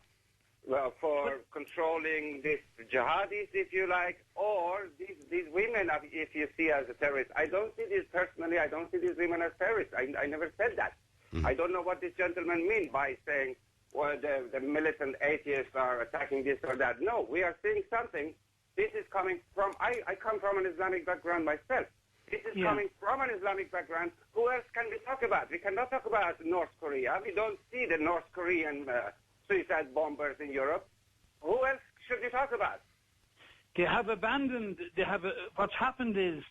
Well, for controlling these jihadis, if you like, or these women, if you see as a terrorist. I don't see these personally. I don't see these women as terrorists. I never said that. Mm-hmm. I don't know what this gentleman means by saying, well, the militant atheists are attacking this or that. No, we are seeing something. This is coming from, I come from an Islamic background myself. This is coming from an Islamic background. Who else can we talk about? We cannot talk about North Korea. We don't see the North Korean suicide bombers in Europe. Who else should we talk about? They have abandoned. What's happened is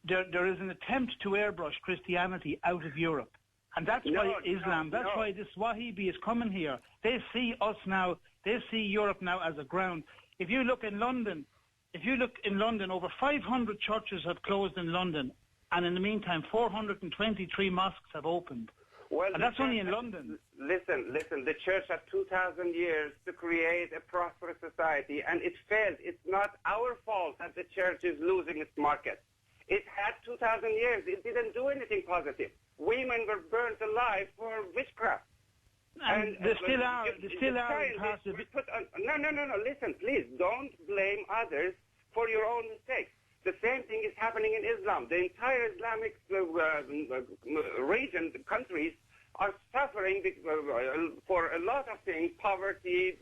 there is an attempt to airbrush Christianity out of Europe, and that's why Islam. That's why this Wahhabi is coming here. They see us now They see Europe now as a ground. If you look in London, over 500 churches have closed in London, and in the meantime, 423 mosques have opened. Well, and that's only in London. Listen. The church had 2,000 years to create a prosperous society, and it failed. It's not our fault that the church is losing its market. It had 2,000 years. It didn't do anything positive. Women were burnt alive for witchcraft. And they still are. No. Listen, please, don't blame others for your own mistakes. The same thing is happening in Islam. The entire Islamic region, the countries, are suffering for a lot of things: poverty,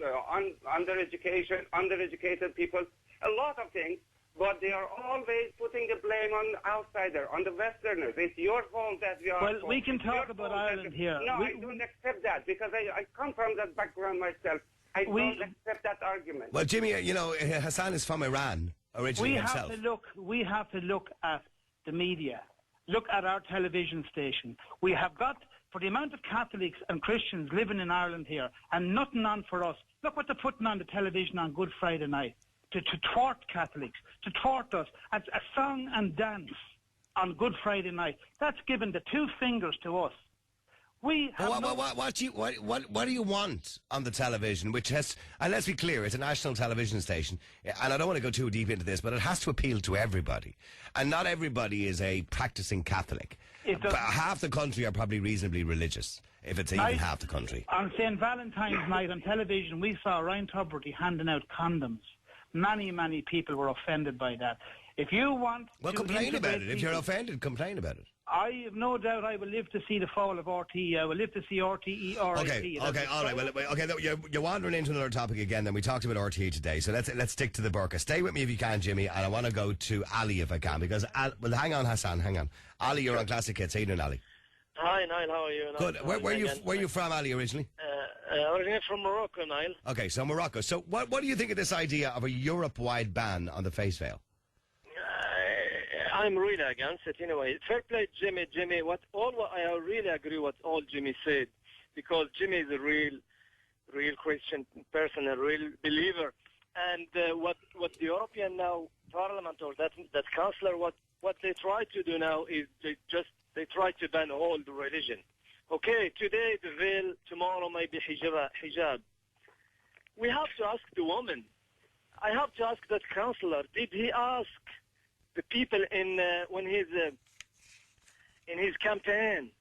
undereducated people, a lot of things. But they are always putting the blame on the outsider, on the Westerners. It's your fault that we are... Well, we can talk about Ireland here. No, I don't accept that, because I come from that background myself. I don't accept that argument. Well, Jimmy, Hassan is from Iran originally himself. We have to look at the media. Look at our television station. We have got, for the amount of Catholics and Christians living in Ireland here, and nothing on for us. Look what they're putting on the television on Good Friday night. To thwart Catholics, to thwart us. A song and dance on Good Friday night. That's given the two fingers to us. We have what do you want on the television, which has, and let's be clear, it's a national television station, and I don't want to go too deep into this, but it has to appeal to everybody. And not everybody is a practicing Catholic. Half the country are probably reasonably religious, if it's even half the country. On St. Valentine's night on television, we saw Ryan Tubridy handing out condoms. Many people were offended by that. If you want to complain about it. If you're offended, complain about it. I have no doubt I will live to see the fall of RTE. I will live to see RTE, RIT. Okay, all right. Well, you're wandering into another topic again. Then we talked about RTE today, so let's stick to the burqa. Stay with me if you can, Jimmy, and I want to go to Ali if I can, because hang on, Hassan, hang on. Ali, you're on Classic Hits. How you doing, Ali? Hi, Niall. How are you? Good. Where are you from, Ali, originally? Originally from Morocco, Niall. Okay, so Morocco. So what do you think of this idea of a Europe-wide ban on the face veil? I'm really against it anyway. Fair play, Jimmy. I really agree with all Jimmy said, because Jimmy is a real Christian person, a real believer. And what the European now Parliament or that councillor, what they try to do now is they try to ban all the religion. Okay, today the veil, tomorrow maybe hijab. We have to ask the woman. I have to ask that councillor, did he ask the people when he's in his campaign,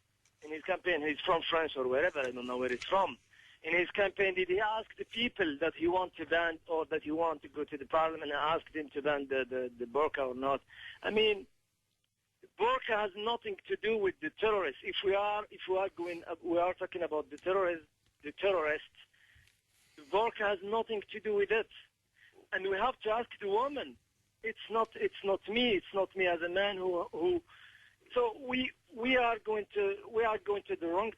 he's from France or wherever, I don't know where he's from. In his campaign, did he ask the people that he want to ban or that he want to go to the parliament and ask them to ban the burqa or not? I mean, burqa has nothing to do with the terrorists. If we are talking about the terrorists, the burqa has nothing to do with it. And we have to ask the woman. It's not me. It's not me as a man who. So we are going to the wrong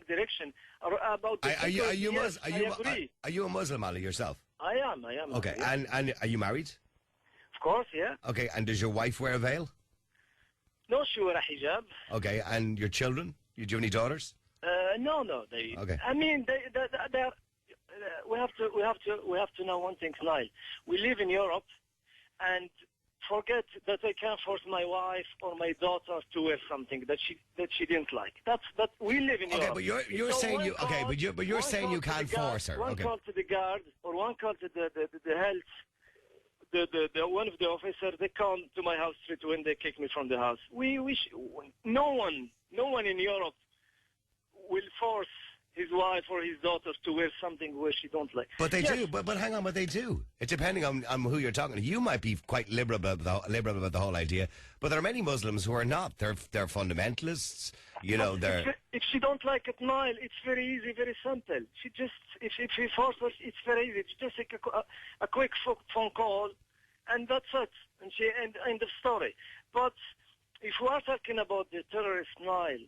direction. About the are you a Muslim, Ali, yourself? I am. Okay, and are you married? Of course, yeah. Okay, and does your wife wear a veil? No, she wear a hijab. Okay, and your children? Do you have any daughters? No. They. Okay. I mean, they're. We have to know one thing, Niall. We live in Europe, and forget that I can't force my wife or my daughter to wear something that she didn't like. That we live in Europe. Okay, but you're saying you okay, but you're saying you can't force her. One okay. call to the guard or one call to the health. The one of the officers, they come to my house straight when they kick me from the house. No one in Europe will force his wife or his daughters to wear something where she don't like. But they do. But hang on, but they do. It's depending on who you're talking to. You might be quite liberal about the whole idea, but there are many Muslims who are not. They're fundamentalists. You know, they're. If she don't like it, Niall, it's very easy, very simple. She just if she forces her, it's very easy. She just take a quick phone call, and that's it. And end of story. But if we are talking about the terrorist, Niall,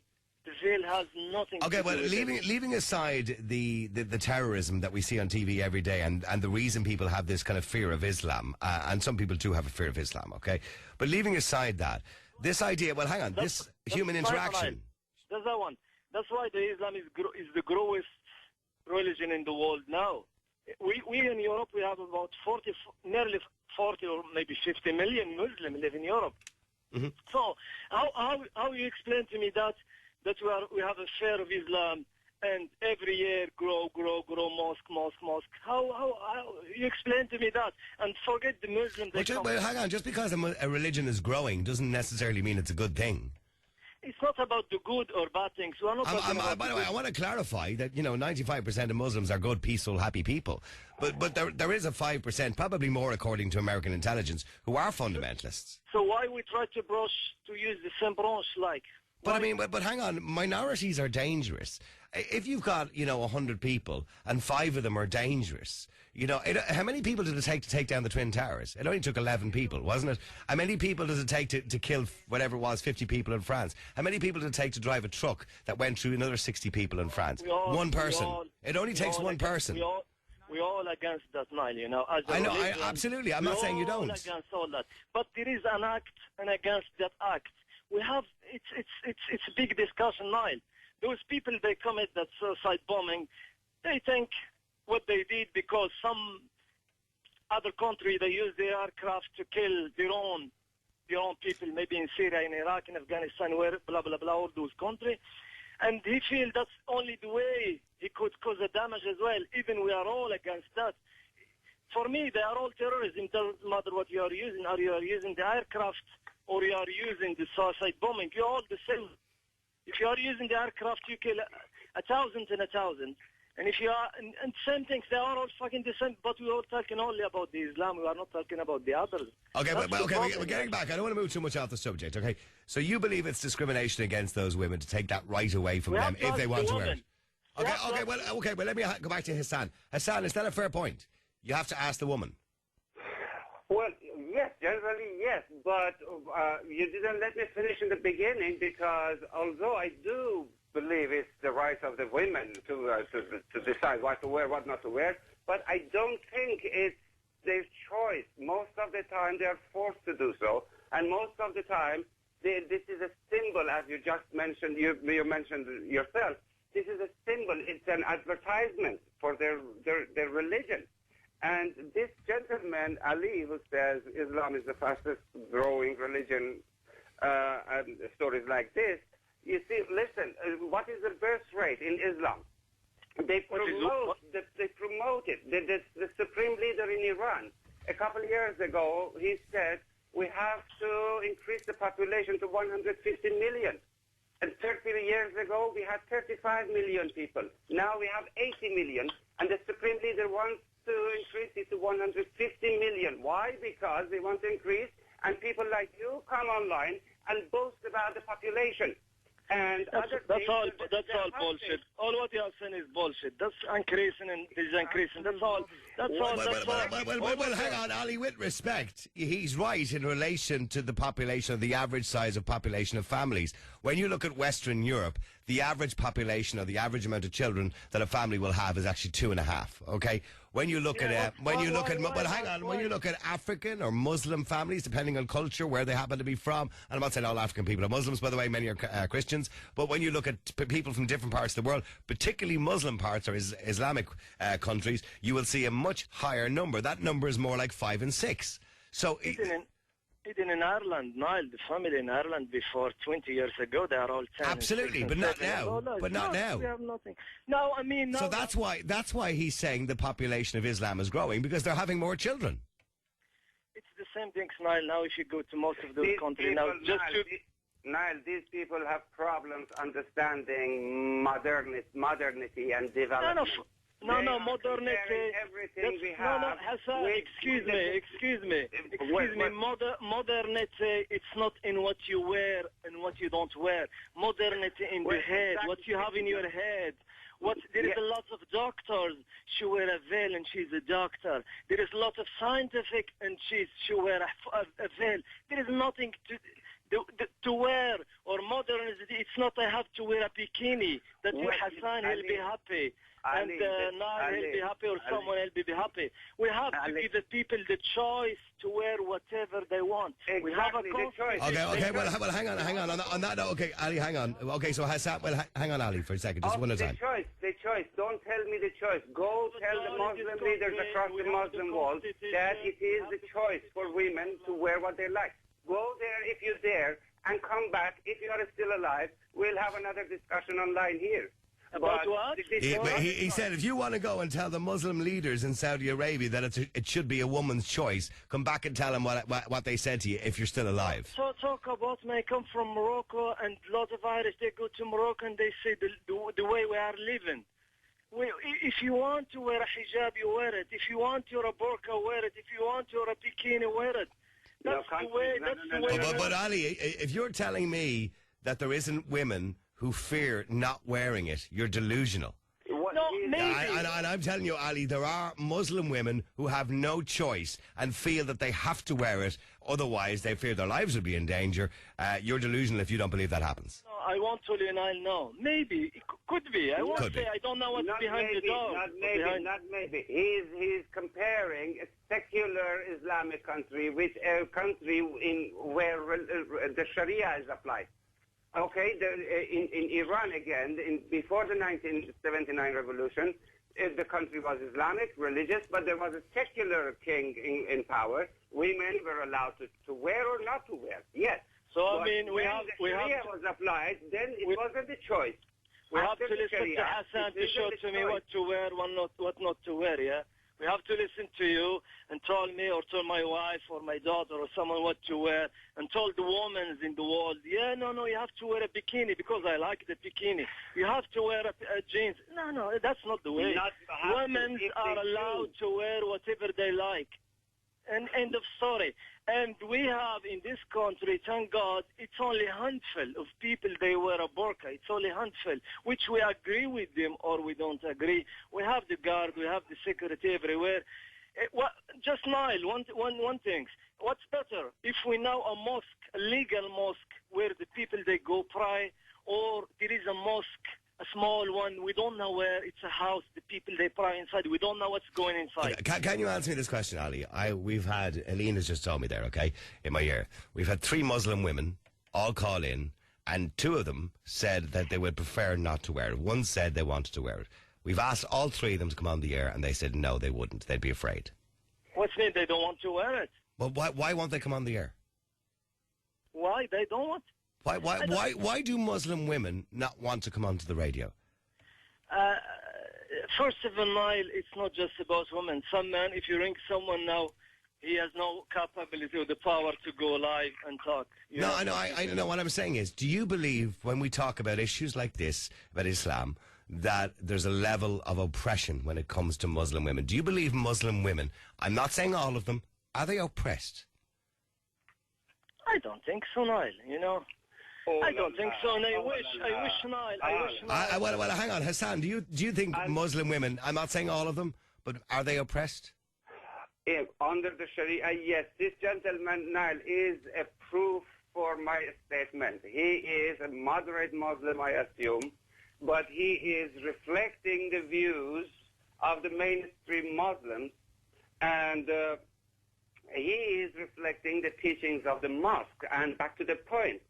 the veil has nothing to do with it. Leaving aside the terrorism that we see on TV every day and the reason people have this kind of fear of Islam, and some people do have a fear of Islam, okay? But leaving aside that, this idea, well, hang on, this human interaction. That's that one. That's why the Islam is the growest religion in the world now. we in Europe, we have about nearly 40 or maybe 50 million Muslims live in Europe. Mm-hmm. So how you explain to me that we have a fear of Islam and every year grow mosque? How you explain to me that and forget the Muslims? Well, hang on, just because a religion is growing doesn't necessarily mean it's a good thing. It's not about the good or bad things. We are not by the way, I want to clarify that 95% of Muslims are good, peaceful, happy people, but there is a 5%, probably more according to American intelligence, who are fundamentalists. So why we try to use the same branch like? But I mean, but hang on, minorities are dangerous. If you've got 100 people and 5 of them are dangerous, how many people did it take to take down the Twin Towers? It only took 11 people, wasn't it? How many people does it take to kill whatever it was, 50 people in France? How many people did it take to drive a truck that went through another 60 people in France? One person. It only takes one person. We're all against that, Niall, I know, absolutely. I'm not saying you don't. We're all against all that. But there is an act, and against that act, we have, it's a big discussion, Niall. Those people, they commit that suicide bombing, they think what they did because some other country, they use their aircraft to kill their own people, maybe in Syria, in Iraq, in Afghanistan, where blah, blah, blah, all those countries. And he feels that's only the way he could cause a damage as well, even we are all against that. For me, they are all terrorism. It doesn't matter what you are using. Are you using the aircraft or you are using the suicide bombing? You're all the same. If you are using the aircraft, you kill 1,000 and 1,000. And if you are, and same things, they are all fucking the same, but we are talking only about the Islam. We are not talking about the others. Okay, we're getting back. I don't want to move too much off the subject, okay? So you believe it's discrimination against those women to take that right away from them if they want to wear it? Okay, well, let me go back to Hassan. Hassan, is that a fair point? You have to ask the woman. Well, yes, generally yes, but you didn't let me finish in the beginning because although I do believe it's the right of the women to decide what to wear, what not to wear, but I don't think it's their choice. Most of the time they are forced to do so, and most of the time this is a symbol, as you just mentioned, you mentioned yourself. This is a symbol. It's an advertisement for their religion. And this gentleman, Ali, who says Islam is the fastest growing religion, and stories like this, you see, listen, what is the birth rate in Islam? They promote it. The supreme leader in Iran, a couple of years ago, he said, we have to increase the population to 150 million. And 30 years ago, we had 35 million people. Now we have 80 million, and the supreme leader wants to increase it to 150 million. Why? Because they want to increase, and people like you come online and boast about the population. And that's all bullshit. All what you are saying is bullshit. That's increasing and is increasing. That's all. Well, hang on, Ali. With respect, he's right in relation to the population, the average size of population of families. When you look at Western Europe, the average population or the average amount of children that a family will have is actually 2.5. Okay. When you look at when you look at African or Muslim families, depending on culture, where they happen to be from, and I'm not saying all African people are Muslims, by the way, many are Christians, but when you look at people from different parts of the world, particularly Muslim parts or Islamic countries, you will see a much higher number. That number is more like 5 and 6. So even in Ireland, Niall, the family in Ireland before 20 years ago, they are all 10. Absolutely, but not now. Not now. We have nothing. No, I mean... No, so that's why he's saying the population of Islam is growing, because they're having more children. It's the same thing, Niall, now if you go to most of those countries. Niall, these people have problems understanding modernity and development. No, modernity. Everything we have. No, Hassan, excuse me. Modernity, it's not in what you wear and what you don't wear. Modernity in the head, what you have in your head. There is a lot of doctors. She wear a veil and she's a doctor. There is a lot of scientific and she wear a veil. There is nothing to wear or modernity. It's not I have to wear a bikini that Hassan will be happy. And now he'll be happy or someone will be happy. We have to give the people the choice to wear whatever they want. Exactly, we have a choice. Okay. Well, hang on. On that note, okay, Ali, hang on. Okay, so Hassan, hang on, Ali, for a second, just one at a time. The choice. choice. Don't tell me the choice. Go tell the Muslim leaders across the Muslim world that it is the choice for women to wear what they like. Go there if you dare and come back. If you are still alive, we'll have another discussion online here. About what? He said, if you want to go and tell the Muslim leaders in Saudi Arabia that it should be a woman's choice, come back and tell them what they said to you if you're still alive. So talk about me. I come from Morocco, and lots of Irish, they go to Morocco and they say the way we are living. If you want to wear a hijab, you wear it. If you want to wear a burqa, wear it. If you want to wear a bikini, wear it. That's the way. That's the way. But Ali, if you're telling me that there isn't women who fear not wearing it, you're delusional. No, maybe. And I'm telling you, Ali, there are Muslim women who have no choice and feel that they have to wear it, otherwise they fear their lives will be in danger. You're delusional if you don't believe that happens. No, I won't tell you, Niall, no. Maybe. It could be. I won't say. I don't know what's behind the door. Not maybe. He's comparing a secular Islamic country with a country where the sharia is applied. Okay, in Iran again, before the 1979 revolution, the country was Islamic, religious, but there was a secular king in power. Women were allowed to wear or not to wear. Yes. So I mean, when the Sharia was applied, then it wasn't a choice. We have to listen to Hassan to show to me what to wear, what not to wear. Yeah. We have to listen to you and tell me or tell my wife or my daughter or someone what to wear and tell the women in the world, no, you have to wear a bikini because I like the bikini. You have to wear a jeans. No, that's not the way. Women are allowed to wear whatever they like. And end of story. And we have in this country, thank God, it's only a handful of people they wear a burqa. It's only a handful, which we agree with them or we don't agree. We have the guard, we have the security everywhere. Just Niall, one thing. What's better if we know a mosque, a legal mosque, where the people they go pray, or there is a mosque, a small one, we don't know where, it's a house, the people they pray inside, we don't know what's going inside. Okay. Can you answer me this question, Ali? We've had, Alina's just told me there, okay, in my ear, we've had 3 Muslim women all call in, and 2 of them said that they would prefer not to wear it. One said they wanted to wear it. We've asked all 3 of them to come on the air, and they said no, they wouldn't. They'd be afraid. What's mean they don't want to wear it? Well, why won't they come on the air? Why? They don't want. Why do Muslim women not want to come onto the radio? First of all, Niall, it's not just about women. Some man, if you ring someone now, he has no capability or the power to go live and talk. I know. What I'm saying is, do you believe when we talk about issues like this, about Islam, that there's a level of oppression when it comes to Muslim women? Do you believe Muslim women, I'm not saying all of them, are they oppressed? I don't think so, Niall, I don't think so, and I wish, Niall. Well, hang on, Hassan. Do you think Muslim women? I'm not saying all of them, but are they oppressed? Under the Sharia, yes. This gentleman, Niall, is a proof for my statement. He is a moderate Muslim, I assume, but he is reflecting the views of the mainstream Muslims, and he is reflecting the teachings of the mosque. And back to the point.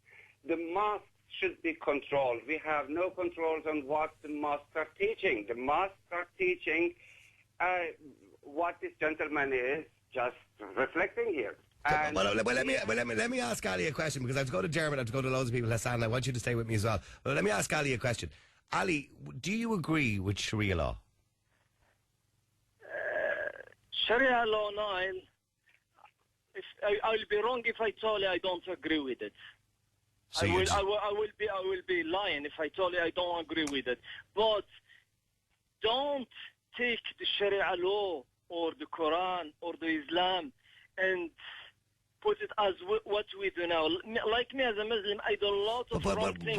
The mosques should be controlled. We have no controls on what the mosques are teaching. The mosques are teaching what this gentleman is just reflecting here. Let me ask Ali a question, because I have to go to Germany, I have to go to loads of people. Hassan, I want you to stay with me as well. But let me ask Ali a question. Ali, do you agree with Sharia law? Sharia law, Niall, I'll be wrong if I told you I don't agree with it. So I will be lying if I told you I don't agree with it. But don't take the Sharia law or the Quran or the Islam and put it as what we do now. Like me as a Muslim, I do a lot of wrong things.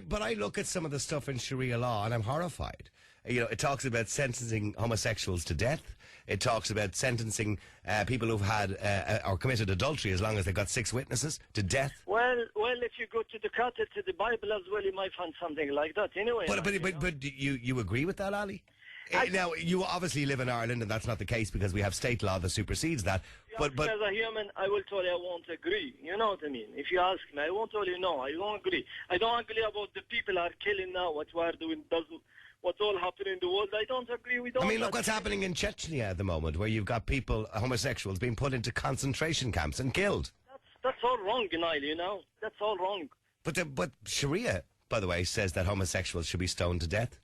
But I look at some of the stuff in Sharia law and I'm horrified. It talks about sentencing homosexuals to death. It talks about sentencing people who've had or committed adultery, as long as they got 6 witnesses, to death. Well, if you go to the Bible as well, you might find something like that. Anyway. But you agree with that, Ali? Now, you obviously live in Ireland, and that's not the case because we have state law that supersedes that. But as a human, I will tell you I won't agree. You know what I mean? If you ask me, I won't tell you no. I don't agree. I don't agree about the people are killing now. What we are doing doesn't. What's all happening in the world? I don't agree with all. I mean, look what's happening in Chechnya at the moment, where you've got people, homosexuals, being put into concentration camps and killed. That's all wrong, Niall. You know, that's all wrong. But Sharia, by the way, says that homosexuals should be stoned to death.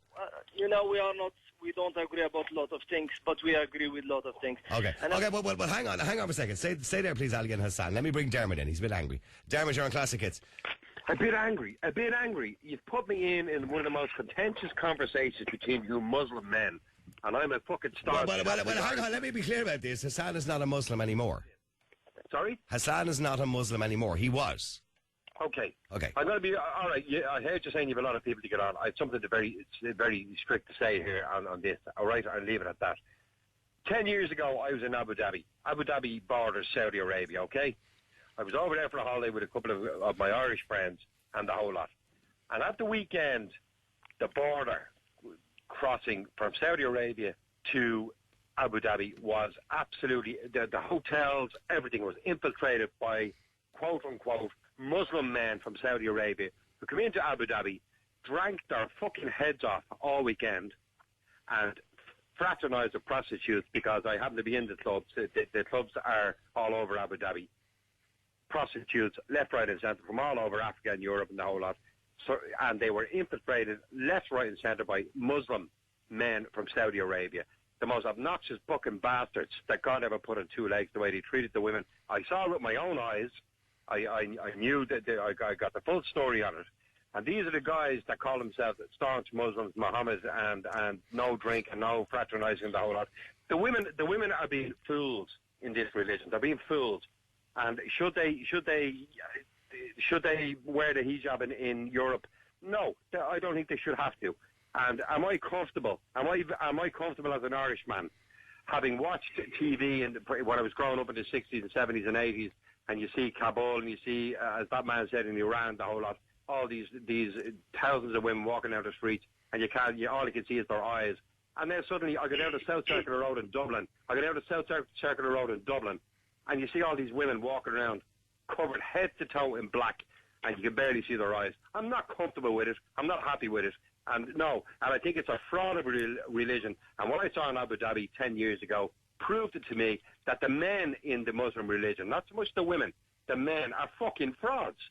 You know, we don't agree about a lot of things, but we agree with a lot of things. Okay. Well, hang on for a second. Stay there, please, Ali and Hassan. Let me bring Dermot in. He's a bit angry. Dermot, you're on Classic Hits. A bit angry. You've put me in one of the most contentious conversations between you Muslim men, and I'm a fucking star. Well, hang on. Let me be clear about this. Hassan is not a Muslim anymore. Sorry? Hassan is not a Muslim anymore. He was. Okay. Okay. I'm going to be all right. Yeah, I heard you saying you have a lot of people to get on. I have something very strict to say here on this. All right, I'll leave it at that. 10 years ago, I was in Abu Dhabi. Abu Dhabi borders Saudi Arabia. Okay. I was over there for a holiday with a couple of my Irish friends and the whole lot. And at the weekend, the border crossing from Saudi Arabia to Abu Dhabi was absolutely, the hotels, everything was infiltrated by, quote-unquote, Muslim men from Saudi Arabia who come into Abu Dhabi, drank their fucking heads off all weekend, and fraternised with prostitutes because I happen to be in the clubs. The clubs are all over Abu Dhabi. Prostitutes left, right and centre from all over Africa and Europe and the whole lot. So, and they were infiltrated left, right and centre by Muslim men from Saudi Arabia. The most obnoxious fucking bastards that God ever put on two legs, the way they treated the women. I saw it with my own eyes. I knew that I got the full story on it. And these are the guys that call themselves staunch Muslims, Muhammad, and no drink and no fraternising and the whole lot. The women are being fooled in this religion. They're being fooled. And should they wear the hijab in Europe? No, I don't think they should have to. And am I comfortable? Am I comfortable as an Irishman, having watched TV when I was growing up in the 60s and 70s and 80s, and you see Kabul and you see, as that man said, in Iran, the whole lot, all these thousands of women walking down the streets, and all you can see is their eyes. And then suddenly I go down the South Circular Road in Dublin. And you see all these women walking around covered head to toe in black, and you can barely see their eyes. I'm not comfortable with it. I'm not happy with it. And I think it's a fraud of a religion. And what I saw in Abu Dhabi 10 years ago proved it to me that the men in the Muslim religion, not so much the women, the men are fucking frauds.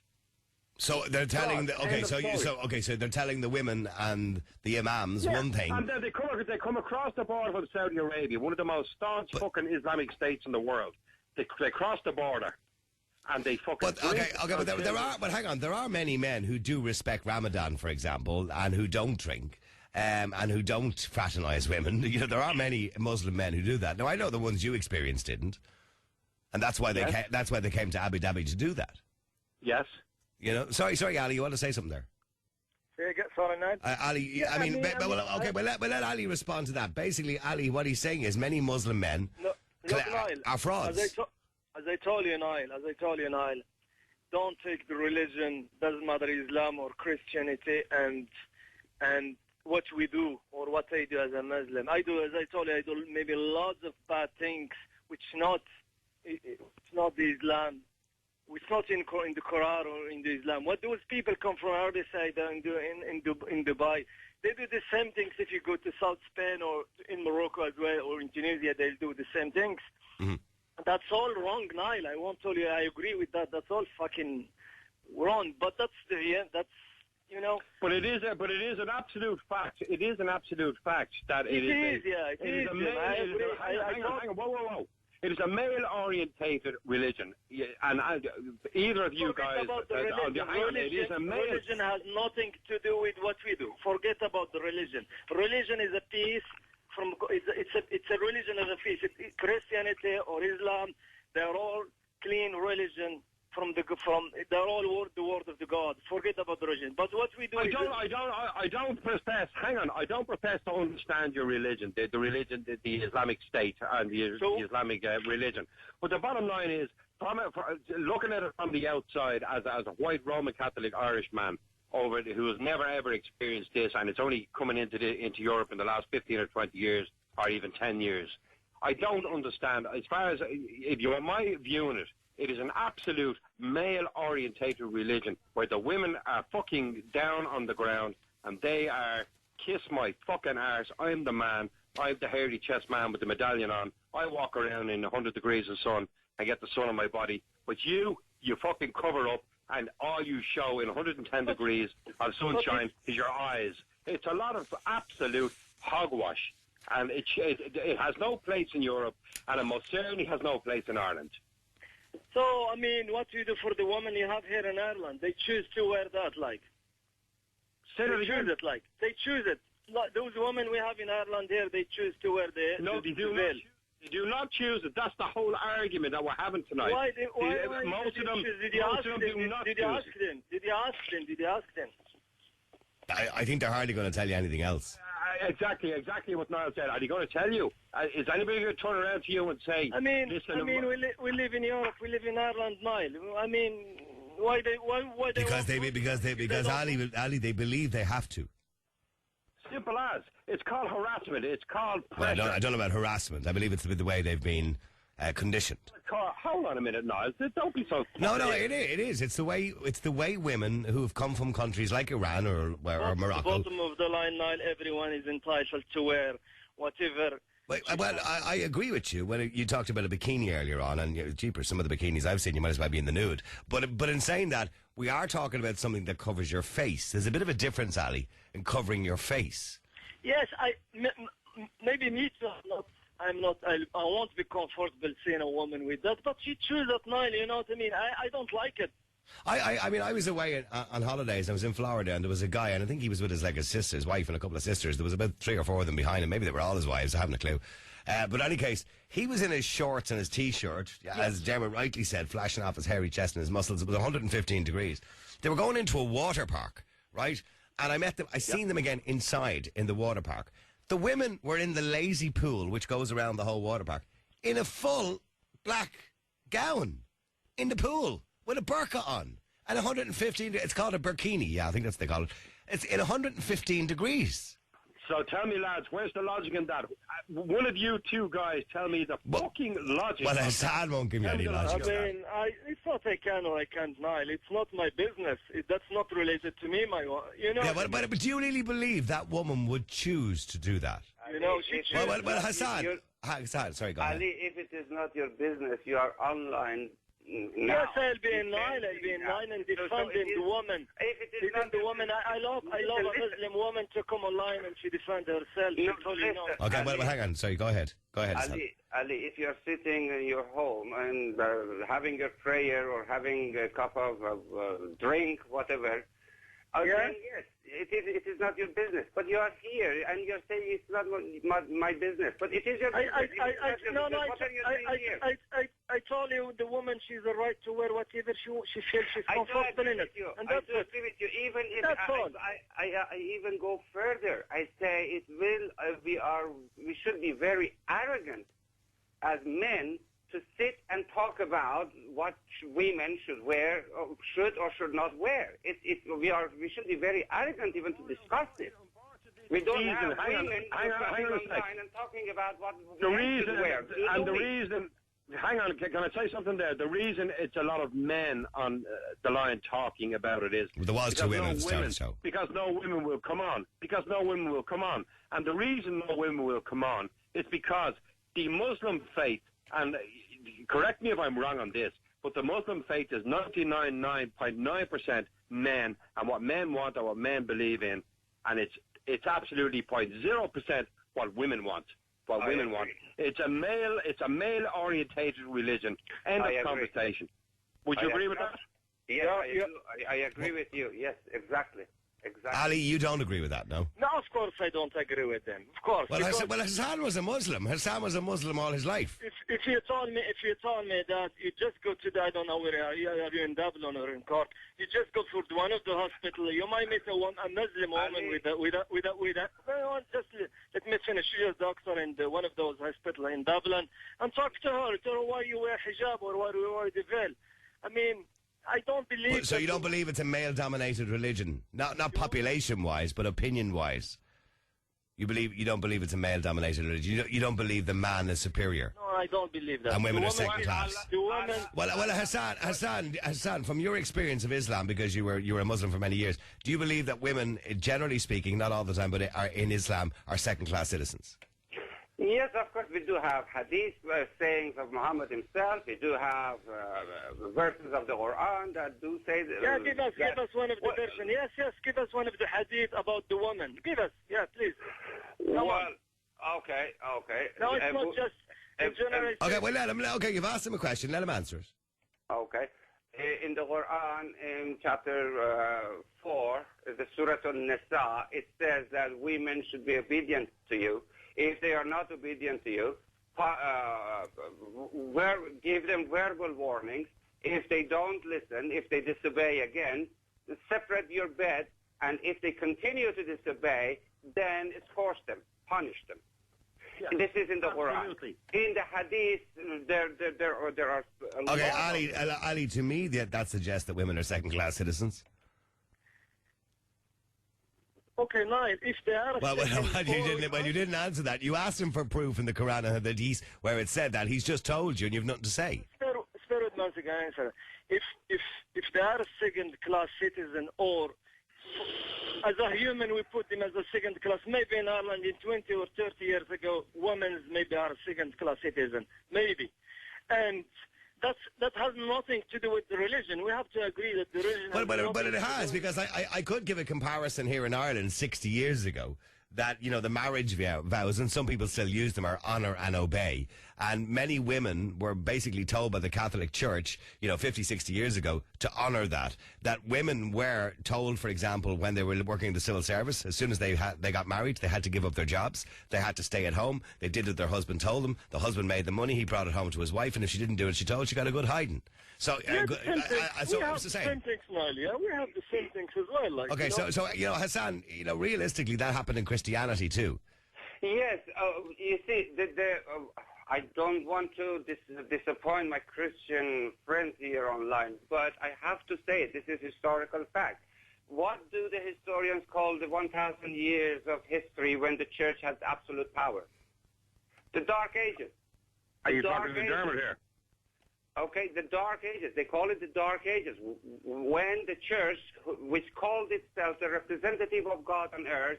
So they're telling so they're telling the women and the imams one thing. And then they come across the border from Saudi Arabia, one of the most staunch fucking Islamic states in the world. They cross the border, and they fucking. But hang on, there are many men who do respect Ramadan, for example, and who don't drink, and who don't fraternise women. You know, there are many Muslim men who do that. Now, I know the ones you experienced didn't, and that's why they came to Abu Dhabi to do that. Yes. You know, sorry, Ali, you want to say something there? Sorry, Ned. Ali, let Ali respond to that. Basically, Ali, what he's saying is many Muslim men. Are frauds. As I told you, Niall, don't take the religion, doesn't matter Islam or Christianity, and what we do or what I do as a Muslim. I do maybe lots of bad things, which it's not the Islam. It's not in the Quran or in the Islam. What those people come from Arabic side and do in Dubai, they do the same things. If you go to South Spain or in Morocco as well, or in Tunisia, they'll do the same things. Mm-hmm. That's all wrong, Niall. I won't tell you I agree with that. That's all fucking wrong. But that's you know. But it is an absolute fact. It is an absolute fact that it is. Hang on. Whoa. It is a male-orientated religion, and either of you guys. Religion has nothing to do with what we do. Forget about the religion. Religion is a piece from. It's a religion as a piece. Christianity or Islam, they're all clean religion. They're all the word of the God. Forget about the religion. But what we do I don't profess. Hang on. I don't profess to understand your religion, the religion, the Islamic State and the Islamic religion. But the bottom line is, looking at it from the outside as a white Roman Catholic Irish man, who has never ever experienced this, and it's only coming into Europe in the last 15 or 20 years, or even 10 years. I don't understand. As far as, if you want my view on it, it is an absolute male-orientated religion where the women are fucking down on the ground and they are, kiss my fucking arse, I'm the man, I'm the hairy chest man with the medallion on, I walk around in 100 degrees of sun and get the sun on my body, but you fucking cover up and all you show in 110 degrees of sunshine is your eyes. It's a lot of absolute hogwash, and it has no place in Europe, and it most certainly has no place in Ireland. So, I mean, what do you do for the women you have here in Ireland? They choose to wear that, like. They choose it, like. They choose it. Like, those women we have in Ireland here, they choose to wear the No, they do not. They do not choose it. That's the whole argument that we're having tonight. Why most of them Did you ask them? Did you ask them? I think they're hardly going to tell you anything else. Exactly what Niall said. Are they going to tell you? Is anybody going to turn around to you and say, listen, we live in Europe, we live in Ireland, Niall. I mean, why they because Ali, they believe they have to. Simple as. It's called harassment. It's called pressure. Well, I don't know about harassment. I believe it's the way they've been conditioned. Hold on a minute, Niall. Don't be so. No, it is. It's the way women who have come from countries like Iran or Morocco. At the bottom of the line, Niall, everyone is entitled to wear whatever. Well, I agree with you. When you talked about a bikini earlier on, and jeepers, some of the bikinis I've seen, you might as well be in the nude. But in saying that, we are talking about something that covers your face. There's a bit of a difference, Ali, in covering your face. Yes, maybe me too. I won't be comfortable seeing a woman with that, but she chooses that, Niall, you know what I mean? I don't like it. I mean, I was away on holidays. I was in Florida, and there was a guy, and I think he was with his sister, his wife, and a couple of sisters. There was about 3 or 4 of them behind him. Maybe they were all his wives. I haven't a clue. But in any case, he was in his shorts and his T-shirt, as Gemma rightly said, flashing off his hairy chest and his muscles. It was 115 degrees. They were going into a water park, right? And I met them. I seen them again inside in the water park. The women were in the lazy pool, which goes around the whole water park, in a full black gown in the pool with a burqa on. And 115, it's called a burkini. Yeah, I think that's what they call it. It's in 115 degrees. So tell me, lads, where's the logic in that? One of you two guys tell me the fucking logic. Well, Hassan won't give me any logic. I mean, it's not I can or I can't, Niall. It's not my business. That's not related to me, Yeah, but do you really believe that woman would choose to do that? You know, she chooses. Well, Hassan, sorry, go ahead. Ali, if it is not your business, you are online. Yes, I'll be in line. And defending the woman. If it is not the woman, I love a Muslim woman to come online and she defend herself. Okay, well, hang on. Sorry, go ahead. Ali, if you're sitting in your home and having your prayer or having a cup of drink, whatever, then yes, it is not your business. But you are here and you're saying it's not my business. But it is your business. What are you doing here? I told you the woman, she's the right to wear whatever she feels she's comfortable in it. And that's it. I agree with you. Even if I even go further, I say it will. We should be very arrogant as men to sit and talk about what women should wear, or should or should not wear. We should be very arrogant even to discuss this. We don't have women online and talking about what men should wear. And the reason. Hang on, can I say something there? The reason it's a lot of men on the line talking about it is... There was 2 women at the start of the show. Because no women will come on. And the reason no women will come on is because the Muslim faith, and correct me if I'm wrong on this, but the Muslim faith is 99.9% men, and what men want or what men believe in, and it's absolutely 0.0% what women want. Women want. It's a male-orientated religion. End of conversation. Would you agree with that? Yes, I agree with you. Yes, exactly. Ali, you don't agree with that, no? No, of course I don't agree with them. Of course. Well, Hassan was a Muslim. Hassan was a Muslim all his life. If you told me that you just go to I don't know where are you in Dublin or in Cork, you just go for one of the hospital, you might meet a Muslim woman with a just let me finish. She's a doctor in one of those hospitals in Dublin, and talk to her. Tell her why you wear hijab or why you wear the veil. I mean, I don't believe. So you don't believe it's a male-dominated religion, not population-wise, but opinion-wise. You don't believe it's a male-dominated religion. You don't believe the man is superior. No, I don't believe that. And women are second class. The woman. Well, Hassan, from your experience of Islam, because you were a Muslim for many years, do you believe that women, generally speaking, not all the time, but are in Islam, are second-class citizens? Yes, of course, we do have hadith sayings of Muhammad himself. We do have verses of the Quran that do say... give us one of the verses. Yes, give us one of the hadith about the woman. Give us, please. Okay. No, it's not just in general... Okay, well, you've asked him a question. Let him answer it. Okay. In the Quran, in chapter 4, the Surah An-Nisa, it says that women should be obedient to you. If they are not obedient to you, give them verbal warnings. If they don't listen, if they disobey again, separate your bed, and if they continue to disobey, then force them, punish them. Yeah. This is in the Quran. In the Hadith, there are... Okay, Ali, to me, that suggests that women are second-class citizens. Okay, Niall, if they are... Well, you didn't answer that. You asked him for proof in the Quran and Hadith where it said that. He's just told you and you've nothing to say. Spare with me to answer. If they are a second-class citizen, or as a human we put them as a second-class, maybe in Ireland in 20 or 30 years ago, women maybe are a second-class citizen, maybe. And... That has nothing to do with the religion. We have to agree that the religion... But it has, because I could give a comparison here in Ireland 60 years ago that, the marriage vows, and some people still use them, are honour and obey. And many women were basically told by the Catholic Church, 50, 60 years ago, to honour that. That women were told, for example, when they were working in the civil service, as soon as they got married, they had to give up their jobs. They had to stay at home. They did what their husband told them. The husband made the money. He brought it home to his wife. And if she didn't do what she told, she got a good hiding. So, we have the same things, Niall, we have the same things as well. Okay, so Hassan, realistically, that happened in Christianity too. Yes, you see, I don't want to disappoint my Christian friends here online, but I have to say this is historical fact. What do the historians call the 1,000 years of history when the church has absolute power? The Dark Ages. Are you talking to the Dermot here? Okay, the Dark Ages. They call it the Dark Ages, when the church, which called itself the representative of God on earth,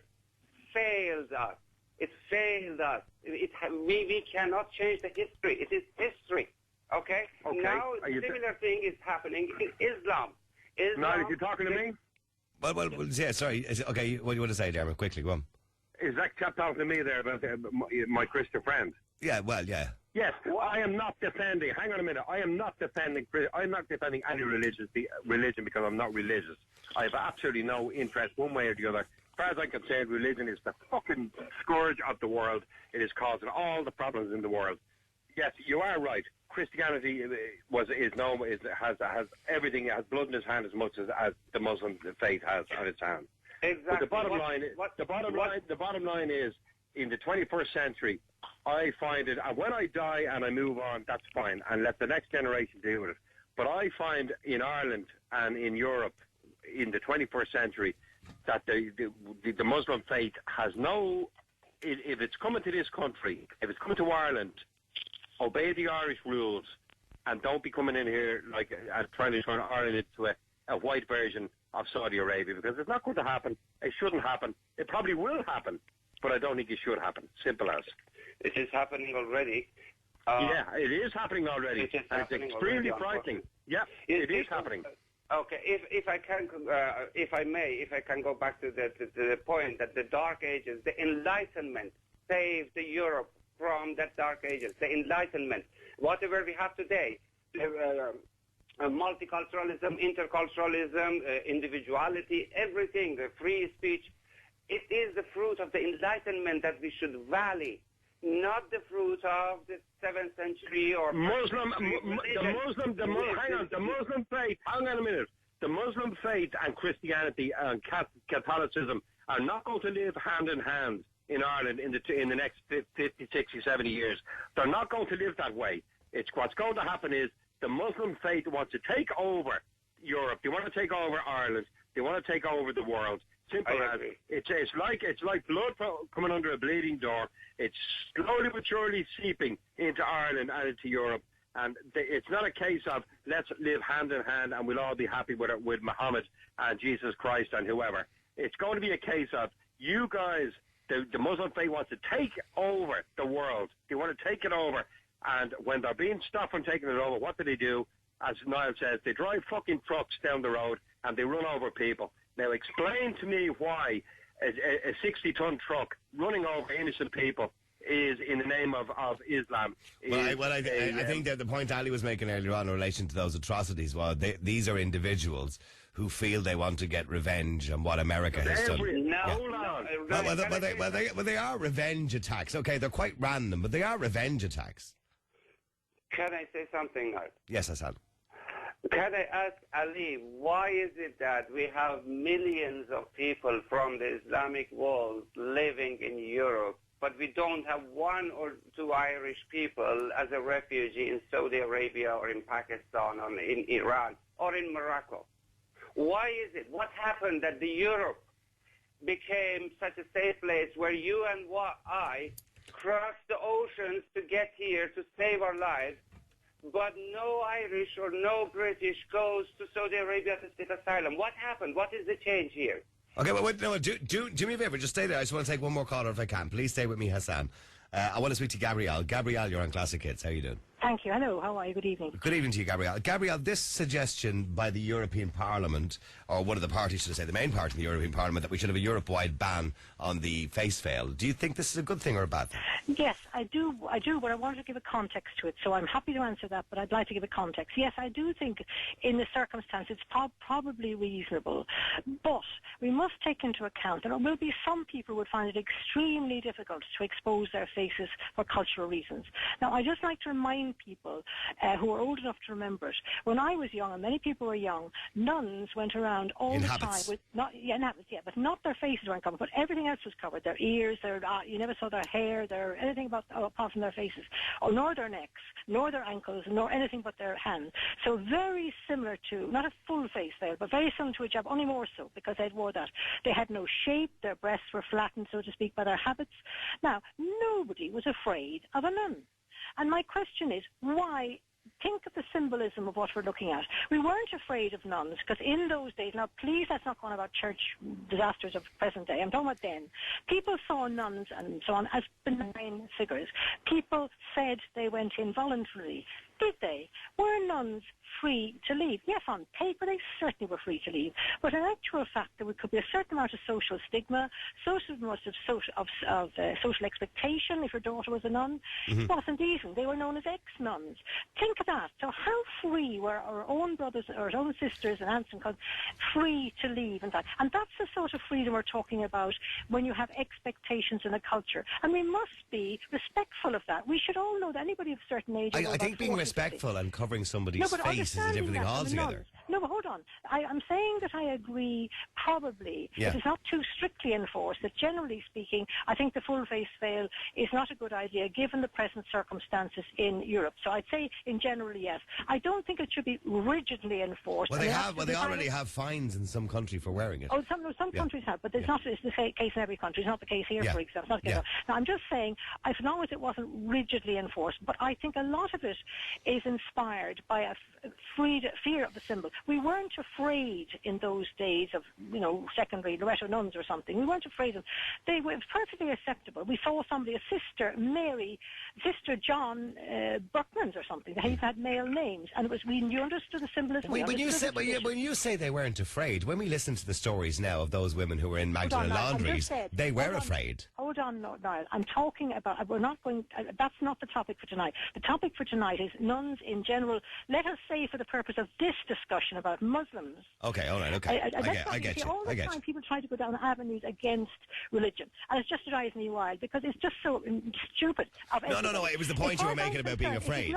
failed us. It failed us. We cannot change the history. It is history. Okay? Now, a similar thing is happening in Islam. Now, if you're talking to me? Well, yeah, sorry. Okay, what do you want to say, Dermot? Quickly, go on. Is that chap talking to me there about my Christian friend? Yeah, well, yeah. Yes, I am not defending. Hang on a minute. I'm not defending any religion because I'm not religious. I have absolutely no interest one way or the other. As far as I'm concerned, religion is the fucking scourge of the world. It is causing all the problems in the world. Yes, you are right. Christianity has everything. It has blood in its hand as much as the Muslim faith has on its hand. Exactly. But the bottom line is, in the 21st century, I find it, and when I die and I move on, that's fine, and let the next generation deal with it. But I find in Ireland and in Europe, in the 21st century, that the Muslim faith has no... If it's coming to this country, if it's coming to Ireland, obey the Irish rules, and don't be coming in here and trying to turn Ireland into a white version of Saudi Arabia, because it's not going to happen. It shouldn't happen. It probably will happen, but I don't think it should happen. Simple as. It is happening already. Yeah, it is happening already. It's extremely frightening. Yeah, it is happening. Okay, if I can go back to the point that the Dark Ages, the Enlightenment, saved Europe from that Dark Ages. The Enlightenment, whatever we have today, multiculturalism, interculturalism, individuality, everything, free speech. It is the fruit of the Enlightenment that we should value, not the fruit of the 7th century or Muslim faith. Hang on a minute. The Muslim faith and Christianity and Catholicism are not going to live hand in hand in Ireland in the next 50, 60, 70 years. They're not going to live that way. What's going to happen is the Muslim faith wants to take over Europe. They want to take over Ireland. They want to take over the world. Simple as it's like blood coming under a bleeding door. It's slowly but surely seeping into Ireland and into Europe. And it's not a case of let's live hand in hand and we'll all be happy with Muhammad and Jesus Christ and whoever. It's going to be a case of you guys, the Muslim faith wants to take over the world. They want to take it over. And when they're being stopped from taking it over, what do? As Niall says, they drive fucking trucks down the road and they run over people. Now explain to me why a 60-ton truck running over innocent people is in the name of Islam. I think that the point Ali was making earlier on in relation to those atrocities was these are individuals who feel they want to get revenge on what America has done. Well, they are revenge attacks. Okay, they're quite random, but they are revenge attacks. Can I say something now? Yes, Hassan. Can I ask Ali, why is it that we have millions of people from the Islamic world living in Europe, but we don't have one or two Irish people as a refugee in Saudi Arabia or in Pakistan or in Iran or in Morocco? Why is it? What happened that the Europe became such a safe place where you and I crossed the oceans to get here to save our lives, but no Irish or no British goes to Saudi Arabia to seek asylum? What happened? What is the change here? Okay, well, wait, no, do me a favour, just stay there. I just want to take one more caller if I can. Please stay with me, Hassan. I want to speak to Gabrielle. Gabrielle, you're on Classic Hits. How are you doing? Thank you. Hello, how are you? Good evening. Good evening to you, Gabrielle. Gabrielle, this suggestion by the European Parliament, or one of the parties, should I say, the main party in the European Parliament, that we should have a Europe-wide ban on the face veil. Do you think this is a good thing or a bad thing? Yes, I do, but I want to give a context to it, so I'm happy to answer that, but I'd like to give a context. Yes, I do think in the circumstance it's probably reasonable, but we must take into account that there will be some people who would find it extremely difficult to expose their faces for cultural reasons. Now, I just like to remind people who are old enough to remember it. When I was young, and many people were young, nuns went around all the time with but not their faces weren't covered, but everything else was covered. Their ears, you never saw their hair, anything apart from their faces, or nor their necks, nor their ankles, nor anything but their hands. So very similar to, not a full face veil, but very similar to a hijab, only more so because they wore that. They had no shape, their breasts were flattened, so to speak, by their habits. Now, nobody was afraid of a nun. And my question is, why? Think of the symbolism of what we're looking at. We weren't afraid of nuns, because in those days, now please let's not go on about church disasters of present day, I'm talking about then. People saw nuns and so on as benign figures. People said they went in voluntarily. Did they? Were nuns free to leave? Yes, on paper they certainly were free to leave, but in actual fact there could be a certain amount of social stigma, social amount of social expectation if your daughter was a nun. It wasn't even. They were known as ex-nuns. Think of that. So how free were our own brothers or our own sisters and aunts and cousins free to leave? And that's the sort of freedom we're talking about when you have expectations in a culture. And we must be respectful of that. We should all know that anybody of a certain age... I think being respectful and covering somebody's face is a different thing altogether. No, but hold on. I'm saying that I agree, probably, if it's not too strictly enforced, that generally speaking, I think the full face veil is not a good idea given the present circumstances in Europe. So I'd say in general, yes. I don't think it should be rigidly enforced. Well, they already have fines in some country for wearing it. Oh, some countries have, but it's not the case in every country. It's not the case here, for example. Now, I'm just saying, as long as it wasn't rigidly enforced, but I think a lot of it is inspired by a fear of the symbol. We weren't afraid in those days of, secondary Loretto nuns or something. We weren't afraid of them. They were perfectly acceptable. We saw somebody, a sister, Mary, Sister John Buckmans or something. They had male names, and you understood the symbolism. When you say they weren't afraid, when we listen to the stories now of those women who were in Magdalene laundries, they were afraid. Hold on, Niall. I'm talking about, we're not going, that's not the topic for tonight. The topic for tonight is nuns in general. Let us say for the purpose of this discussion about Muslims. Okay, all right, okay. I get you. All the time people try to go down avenues against religion. And it just drives me wild because it's just so stupid. No, it was the point you were making about being afraid.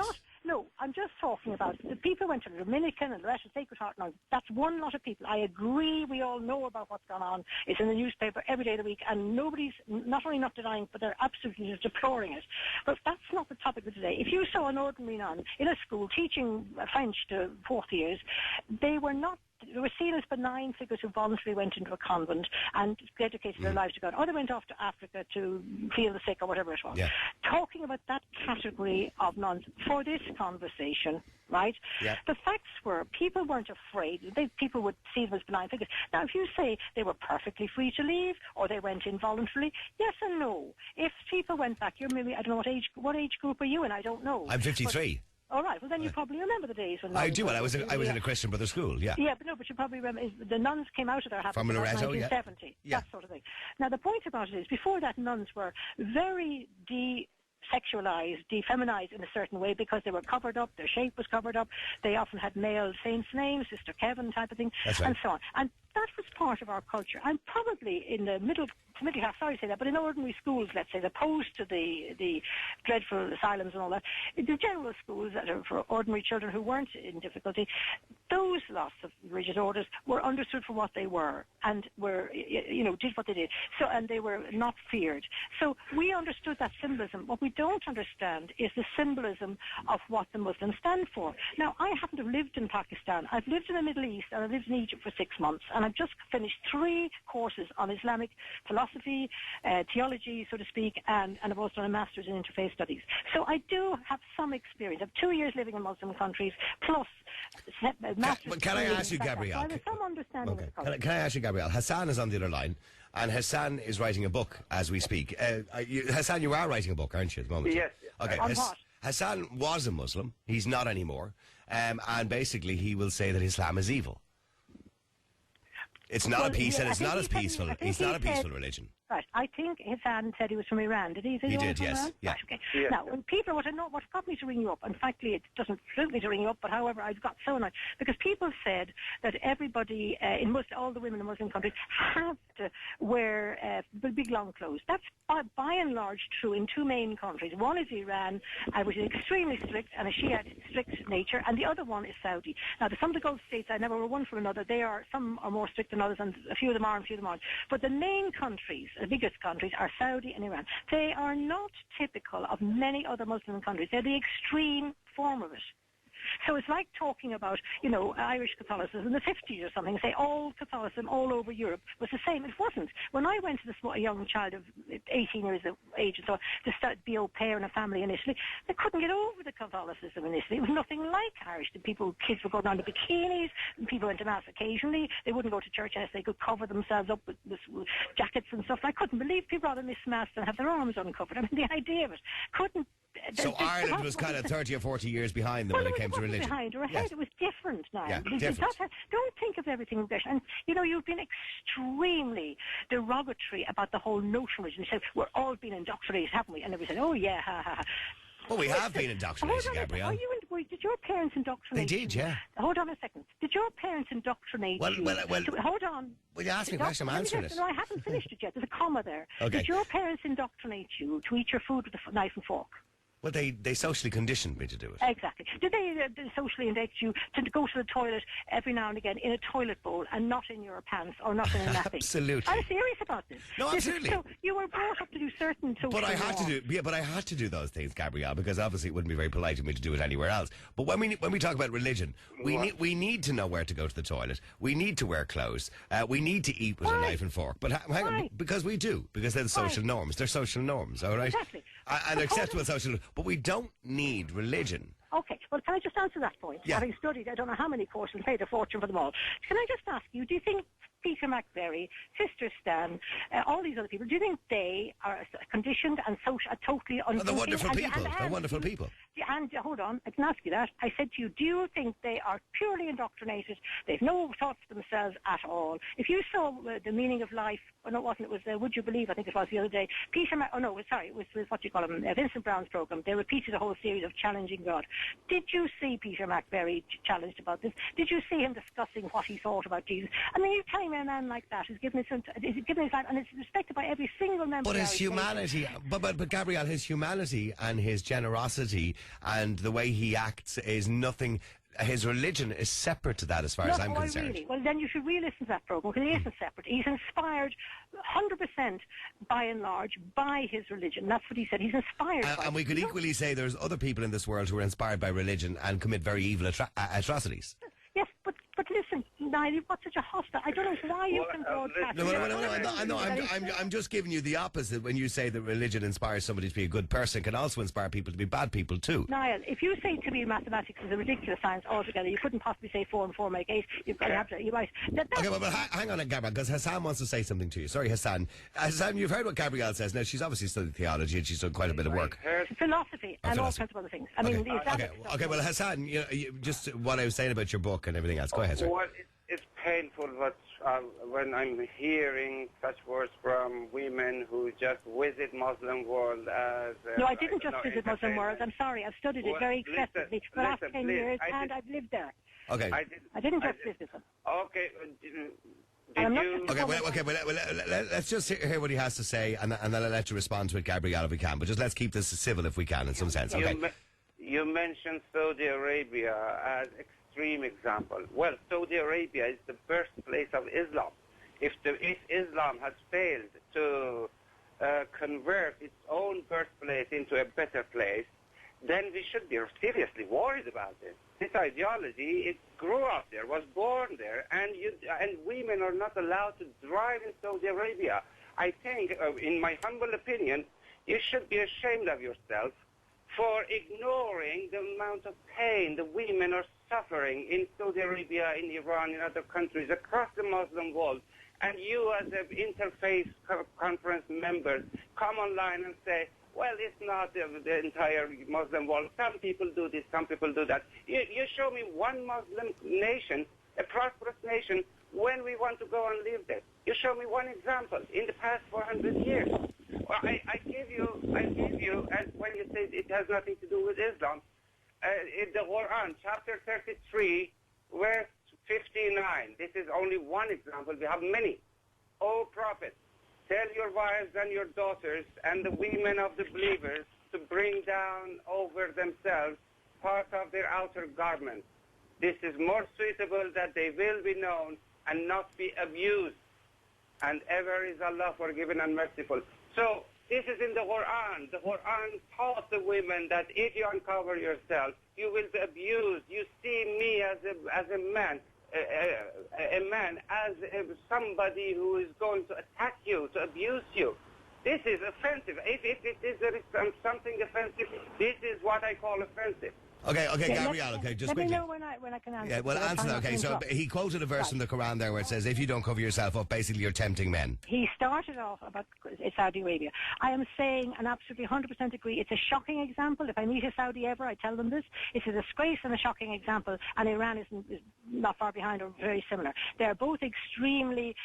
No, I'm just talking about the people who went to the Dominican and the rest of Sacred Heart nuns. That's one lot of people. I agree. We all know about what's gone on. It's in the newspaper every day of the week, and nobody's not only not denying, but they're absolutely just deploring it. But that's not the topic of today. If you saw an ordinary nun in a school teaching French to fourth years, they were seen as benign figures who voluntarily went into a convent and dedicated their lives to God, or they went off to Africa to heal the sick or whatever it was. Yeah. Talking about that category of nuns for this conversation, right? Yeah. The facts were people weren't afraid. People would see them as benign figures. Now, if you say they were perfectly free to leave or they went in voluntarily, yes and no. If people went back, you're maybe, I don't know what age group are you in? I don't know. I'm 53. All right. Well, then you probably remember the days when I do. Well, I was in a Christian Brothers school. Yeah. Yeah, but you probably remember the nuns came out of their habits in 1970. Yeah. That sort of thing. Now, the point about it is, before that, nuns were very sexualized, defeminized in a certain way because they were covered up, their shape was covered up. They often had male saints' names, Sister Kevin type of thing, and so on. And that was part of our culture. And probably in the middle class, sorry to say that, but in ordinary schools, let's say, opposed to the dreadful asylums and all that, the general schools that are for ordinary children who weren't in difficulty, those lots of religious orders were understood for what they were and were, did what they did. So, and they were not feared. So we understood that symbolism. What we don't understand is the symbolism of what the Muslims stand for. Now, I happen to have lived in Pakistan. I've lived in the Middle East and I've lived in Egypt for 6 months, and I've just finished 3 courses on Islamic philosophy, theology, so to speak, and I've also done a master's in interfaith studies. So I do have some experience. I have 2 years living in Muslim countries, plus master's. Can I ask you, Gabrielle? So I have some understanding of the culture. Can I ask you, Gabrielle? Hassan is on the other line, and Hassan is writing a book as we speak. Hassan, you are writing a book, aren't you, at the moment? Yes. Okay. On what? Hassan was a Muslim. He's not anymore. And basically he will say that Islam is evil. It's not a peace, and it's not as peaceful. It's not a peaceful religion. Right. I think Hassan said he was from Iran. Did he? He did, yes. Iran? Yeah. Right, okay. Yeah. Now, when people, what got me to ring you up, and frankly, it doesn't suit me to ring you up, but however, I've got so annoyed, because people said that everybody, all the women in Muslim countries, have to wear big long clothes. That's by and large true in 2 main countries. One is Iran, which is extremely strict, and a Shiite strict nature, and the other one is Saudi. Now, some of the Gulf states, I never were one from another. Some are more strict than others, and a few of them are, and a few of them aren't. But the main countries, the biggest countries, are Saudi and Iran. They are not typical of many other Muslim countries. They're the extreme form of it. So it's like talking about, Irish Catholicism in the 50s or something, say all Catholicism all over Europe was the same. It wasn't. When I went to a young child of 18 years of age and so on, to be au pair in a family in Italy, they couldn't get over the Catholicism in Italy. It was nothing like Irish. Kids were going down to bikinis, and people went to Mass occasionally. They wouldn't go to church unless they could cover themselves up with jackets and stuff. I couldn't believe people rather miss Mass than have their arms uncovered. I mean, the idea of it couldn't. So Ireland was kind of 30 or 40 years behind them when it came to religion. Behind or ahead. Yes. It was different now. Yeah, different. Don't think of everything as and you've been extremely derogatory about the whole notion of religion. You said we're all being indoctrinated, haven't we? And then we said, oh yeah, ha ha ha. Well, we have been indoctrinated, Gabrielle. Did your parents indoctrinate you? They did, yeah. Hold on a second. Did your parents indoctrinate you? Well, hold on. Well, you asked me a question, I'm answering it. No, I haven't finished it yet. There's a comma there. Okay. Did your parents indoctrinate you to eat your food with a knife and fork? Well, they socially conditioned me to do it. Exactly. Did they socially indict you to go to the toilet every now and again in a toilet bowl and not in your pants or not in a nappy? Absolutely. I'm serious about this. No, absolutely. So you were brought up to do certain social But I had to do those things, Gabrielle, because obviously it wouldn't be very polite of me to do it anywhere else. But when we talk about religion, we need to know where to go to the toilet. We need to wear clothes. We need to eat with a knife and fork. But hang on, because we do, because they're the social norms. They're social norms, all right? Exactly. And acceptable social norms. But we don't need religion. Okay, well, can I just answer that point? Yeah. Having studied, I don't know how many courses and paid a fortune for them all. Can I just ask you, do you think Peter McVerry, Sister Stan, all these other people, do you think they are conditioned and totally unthinking? They're wonderful people. They're wonderful people. And hold on, I can ask you that. I said to you, do you think they are purely indoctrinated? They've no thoughts for themselves at all. If you saw the meaning of life, or no, it wasn't, it was Would You Believe, I think it was the other day, it was what you call him, Vincent Brown's program. They repeated a whole series of challenging God. Do Did you see Peter Mac very challenged about this? Did you see him discussing what he thought about Jesus? I mean, you're telling me a man like that who's given his life, and it's respected by every single member. But his humanity, but Gabrielle, his humanity and his generosity and the way he acts is nothing. His religion is separate to that, as far as I'm concerned. Really? Well, then you should re-listen to that programme, because he isn't separate. He's inspired 100%, by and large, by his religion. That's what he said. He's inspired by it. And we could equally say there's other people in this world who are inspired by religion and commit very evil atrocities. Yes, but listen, Niall, you've got such a hostile. I don't know why you can broadcast. No, I'm just giving you the opposite when you say that religion inspires somebody to be a good person. It can also inspire people to be bad people too. Niall, if you say to me mathematics is a ridiculous science altogether, you couldn't possibly say 4 and 4 make 8. You're right. Okay, but hang on, Gabrielle, because Hassan wants to say something to you. Sorry, Hassan. Hassan, you've heard what Gabrielle says. Now, she's obviously studied theology and she's done quite a bit of work. Philosophy and all kinds of other things. I mean, okay. Well, Hassan, just what I was saying about your book and everything else. Go ahead, sir. Well, it's painful when I'm hearing such words from women who just visit Muslim world as... no, I didn't just visit Muslim world. I'm sorry. I've studied it very excessively for the last 10 years, and I've lived there. Okay. I didn't just visit them. Okay. Let's just hear what he has to say, and then I'll let you respond to it, Gabrielle, if we can. But just let's keep this civil if we can, in some sense. Okay. You mentioned Saudi Arabia as extreme example. Well, Saudi Arabia is the birthplace of Islam. If Islam has failed to convert its own birthplace into a better place, then we should be seriously worried about it. This ideology, it grew up there, was born there, and women are not allowed to drive in Saudi Arabia. I think, in my humble opinion, you should be ashamed of yourself for ignoring the amount of pain the women are suffering in Saudi Arabia, in Iran, in other countries, across the Muslim world. And you, as an interfaith conference member, come online and say, well, it's not the entire Muslim world. Some people do this, some people do that. You show me one Muslim nation, a prosperous nation, when we want to go and live there. You show me one example in the past 400 years. Well, I give you, and when you say it has nothing to do with Islam, in the Quran, chapter 33, verse 59. This is only one example. We have many. O Prophet, tell your wives and your daughters and the women of the believers to bring down over themselves part of their outer garments. This is more suitable that they will be known and not be abused. And ever is Allah forgiving and merciful. So this is in the Quran. The Quran taught the women that if you uncover yourself, you will be abused. You see me as a man. As somebody who is going to attack you, to abuse you. This is offensive. If there is something offensive, this is what I call offensive. Okay, Gabrielle, okay, just quickly. Let me know when I can answer. Yeah, well, answer that, okay. So he quoted a verse from the Quran there where it says, if you don't cover yourself up, basically you're tempting men. He started off about Saudi Arabia. I am saying, and absolutely 100% agree, it's a shocking example. If I meet a Saudi ever, I tell them this. It's a disgrace and a shocking example, and Iran is not far behind or very similar. They're both extremely...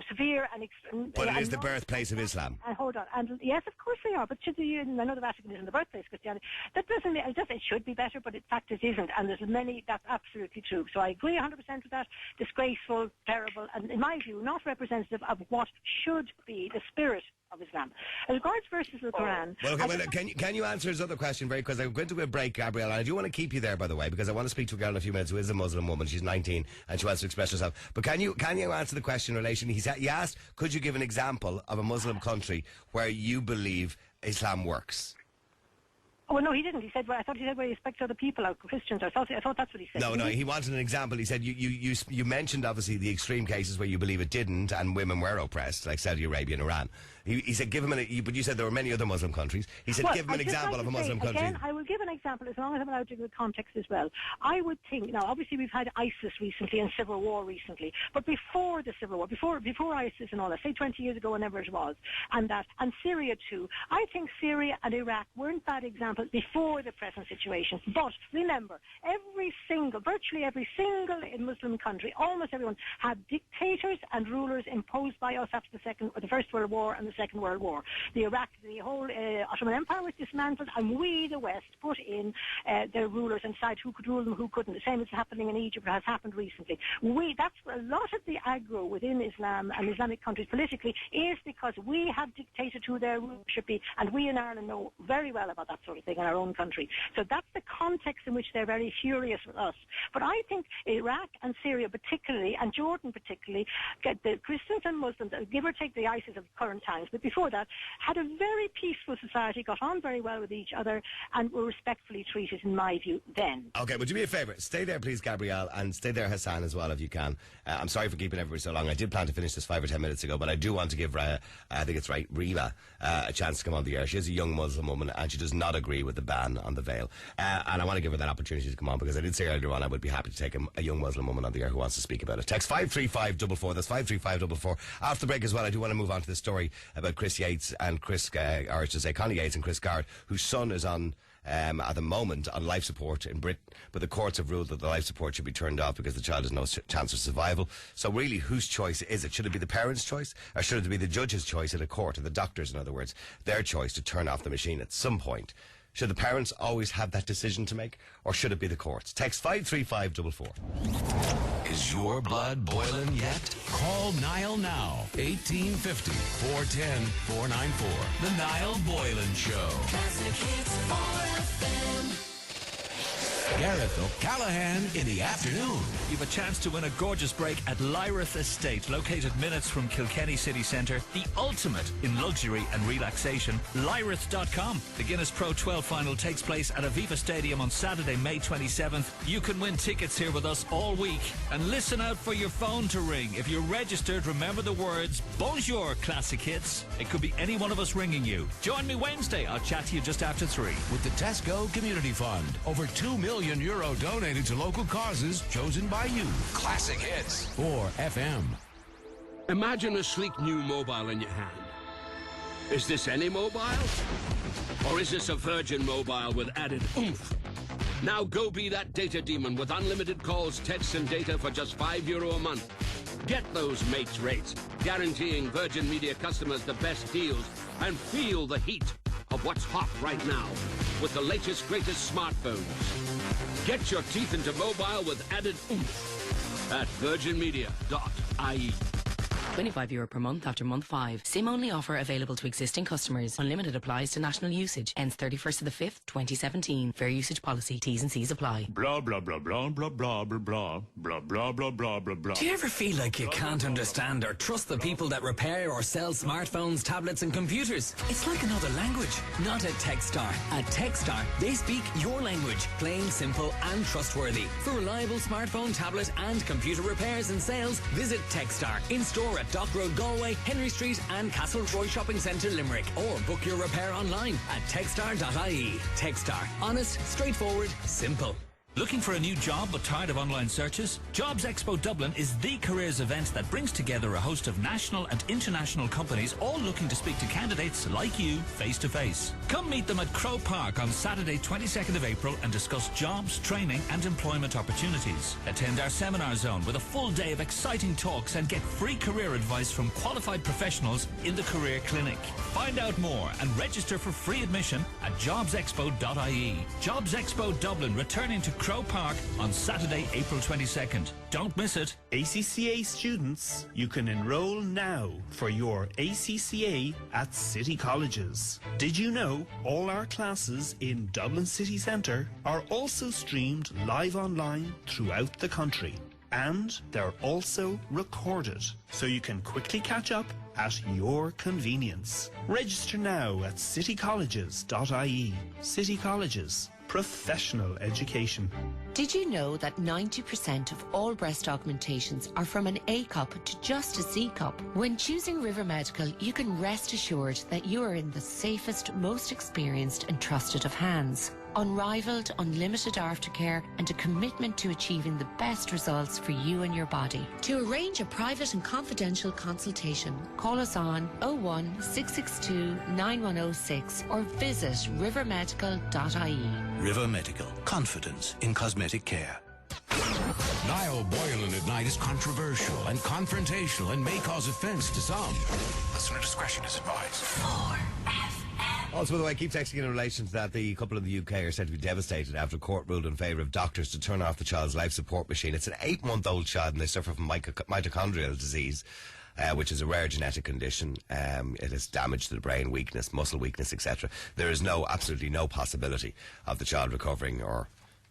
severe and... But it is the birthplace of Islam. Hold on. And yes, of course they are. But I know the Vatican isn't the birthplace of Christianity. That doesn't mean... It should be better, but in fact it isn't. And there's many... That's absolutely true. So I agree 100% with that. Disgraceful, terrible, and in my view, not representative of what should be the spirit of Islam. As regards verses of the Quran... Can you answer his other question very quickly? I'm going to a break, Gabrielle, and I do want to keep you there, by the way, because I want to speak to a girl in a few minutes who is a Muslim woman. She's 19, and she wants to express herself. But can you answer the question in relation... He asked, could you give an example of a Muslim country where you believe Islam works? Oh, no, he didn't. He said, I thought he said where he respects other people, like Christians. I thought that's what he said. No, he wanted an example. He said, you mentioned, obviously, the extreme cases where you believe it didn't and women were oppressed, like Saudi Arabia and Iran. He said, give him but you said there were many other Muslim countries. He said, give him an example of a Muslim country. Again, I will give an example as long as I'm allowed to give the context as well. I would think, now, obviously we've had ISIS recently and civil war recently, but before the civil war, before ISIS and all that, say 20 years ago, whenever it was, and Syria too, I think Syria and Iraq weren't bad examples before the present situation. But remember, virtually every single Muslim country, almost everyone, had dictators and rulers imposed by us after the First World War and the Second World War. The whole Ottoman Empire was dismantled, and we, the West, put in their rulers and decide who could rule them, who couldn't. The same is happening in Egypt, has happened recently. That's a lot of the aggro within Islam and Islamic countries politically is because we have dictated who their rule should be, and we in Ireland know very well about that sort of thing in our own country. So that's the context in which they're very furious with us. But I think Iraq and Syria particularly, and Jordan particularly, get the Christians and Muslims, give or take the ISIS of current times, but before that, had a very peaceful society, got on very well with each other, and were respectfully treated, in my view, then. Okay, would you me a favour? Stay there, please, Gabrielle, and stay there, Hassan, as well, if you can. I'm sorry for keeping everybody so long. I did plan to finish this 5 or 10 minutes ago, but I do want to give, I think it's right, Rima, a chance to come on the air. She is a young Muslim woman, and she does not agree with the ban on the veil. And I want to give her that opportunity to come on, because I did say earlier on I would be happy to take a young Muslim woman on the air who wants to speak about it. Text 53544, that's 53544. After the break as well, I do want to move on to the story about Chris Yates and Connie Yates and Chris Garrett, whose son is on at the moment on life support in Britain, but the courts have ruled that the life support should be turned off because the child has no chance of survival. So really, whose choice is it? Should it be the parents' choice, or should it be the judge's choice in a court, or the doctors, in other words, their choice to turn off the machine at some point? Should the parents always have that decision to make, or should it be the courts? Text 53544. Is your blood boiling yet? Call Niall now. 1850-410-494. The Niall Boylan Show. Classic Hits FM. Gareth O'Callaghan in the afternoon. You've a chance to win a gorgeous break at Lyrith Estate, located minutes from Kilkenny City Centre. The ultimate in luxury and relaxation. Lyrith.com. The Guinness Pro 12 final takes place at Aviva Stadium on Saturday, May 27th. You can win tickets here with us all week. And listen out for your phone to ring. If you're registered, remember the words Bonjour Classic Hits. It could be any one of us ringing you. Join me Wednesday. I'll chat to you just after 3. With the Tesco Community Fund. Over €2 million donated to local causes chosen by you. Classic Hits. 4FM. Imagine a sleek new mobile in your hand. Is this any mobile? Or is this a Virgin Mobile with added oomph? Now go be that data demon with unlimited calls, texts and data for just €5 a month. Get those mates rates, guaranteeing Virgin Media customers the best deals, and feel the heat of what's hot right now with the latest, greatest smartphones. Get your teeth into mobile with added oomph at virginmedia.ie. €25 per month after month 5. SIM-only offer available to existing customers. Unlimited applies to national usage. Ends 31st of the 5th, 2017. Fair usage policy. T's and C's apply. Blah, blah, blah, blah, blah, blah, blah, blah, blah, blah, blah, blah, blah, blah. Do you ever feel like you can't understand or trust the people that repair or sell smartphones, tablets and computers? It's like another language. Not at Techstar. At Techstar, they speak your language. Plain, simple and trustworthy. For reliable smartphone, tablet and computer repairs and sales, visit Techstar. In-store at Dock Road Galway, Henry Street and Castle Troy Shopping Centre Limerick, or book your repair online at techstar.ie. Techstar. Honest, straightforward, simple. Looking for a new job but tired of online searches? Jobs Expo Dublin is the careers event that brings together a host of national and international companies all looking to speak to candidates like you face to face. Come meet them at Crow Park on Saturday 22nd of April and discuss jobs, training and employment opportunities. Attend our seminar zone with a full day of exciting talks and get free career advice from qualified professionals in the Career Clinic. Find out more and register for free admission at jobsexpo.ie. Jobs Expo Dublin returning to Crow Park on Saturday, April 22nd. Don't miss it. ACCA students, you can enroll now for your ACCA at City Colleges. Did you know all our classes in Dublin City Centre are also streamed live online throughout the country? And they're also recorded, so you can quickly catch up at your convenience. Register now at citycolleges.ie. City Colleges. Professional education. Did you know that 90% of all breast augmentations are from an A cup to just a C cup? When choosing River Medical, you can rest assured that you are in the safest, most experienced and trusted of hands. Unrivaled, unlimited aftercare and a commitment to achieving the best results for you and your body. To arrange a private and confidential consultation, call us on 01 662 9106 or visit rivermedical.ie. River Medical. Confidence in cosmetic care. Niall Boylan at night is controversial and confrontational and may cause offence to some. Listener discretion is advised. Also, by the way, keep texting in relation to that. The couple in the UK are said to be devastated after a court ruled in favour of doctors to turn off the child's life support machine. It's an 8-month-old child and they suffer from mitochondrial disease, which is a rare genetic condition. It has damage to the brain, weakness, muscle weakness, etc. There is absolutely no possibility of the child recovering or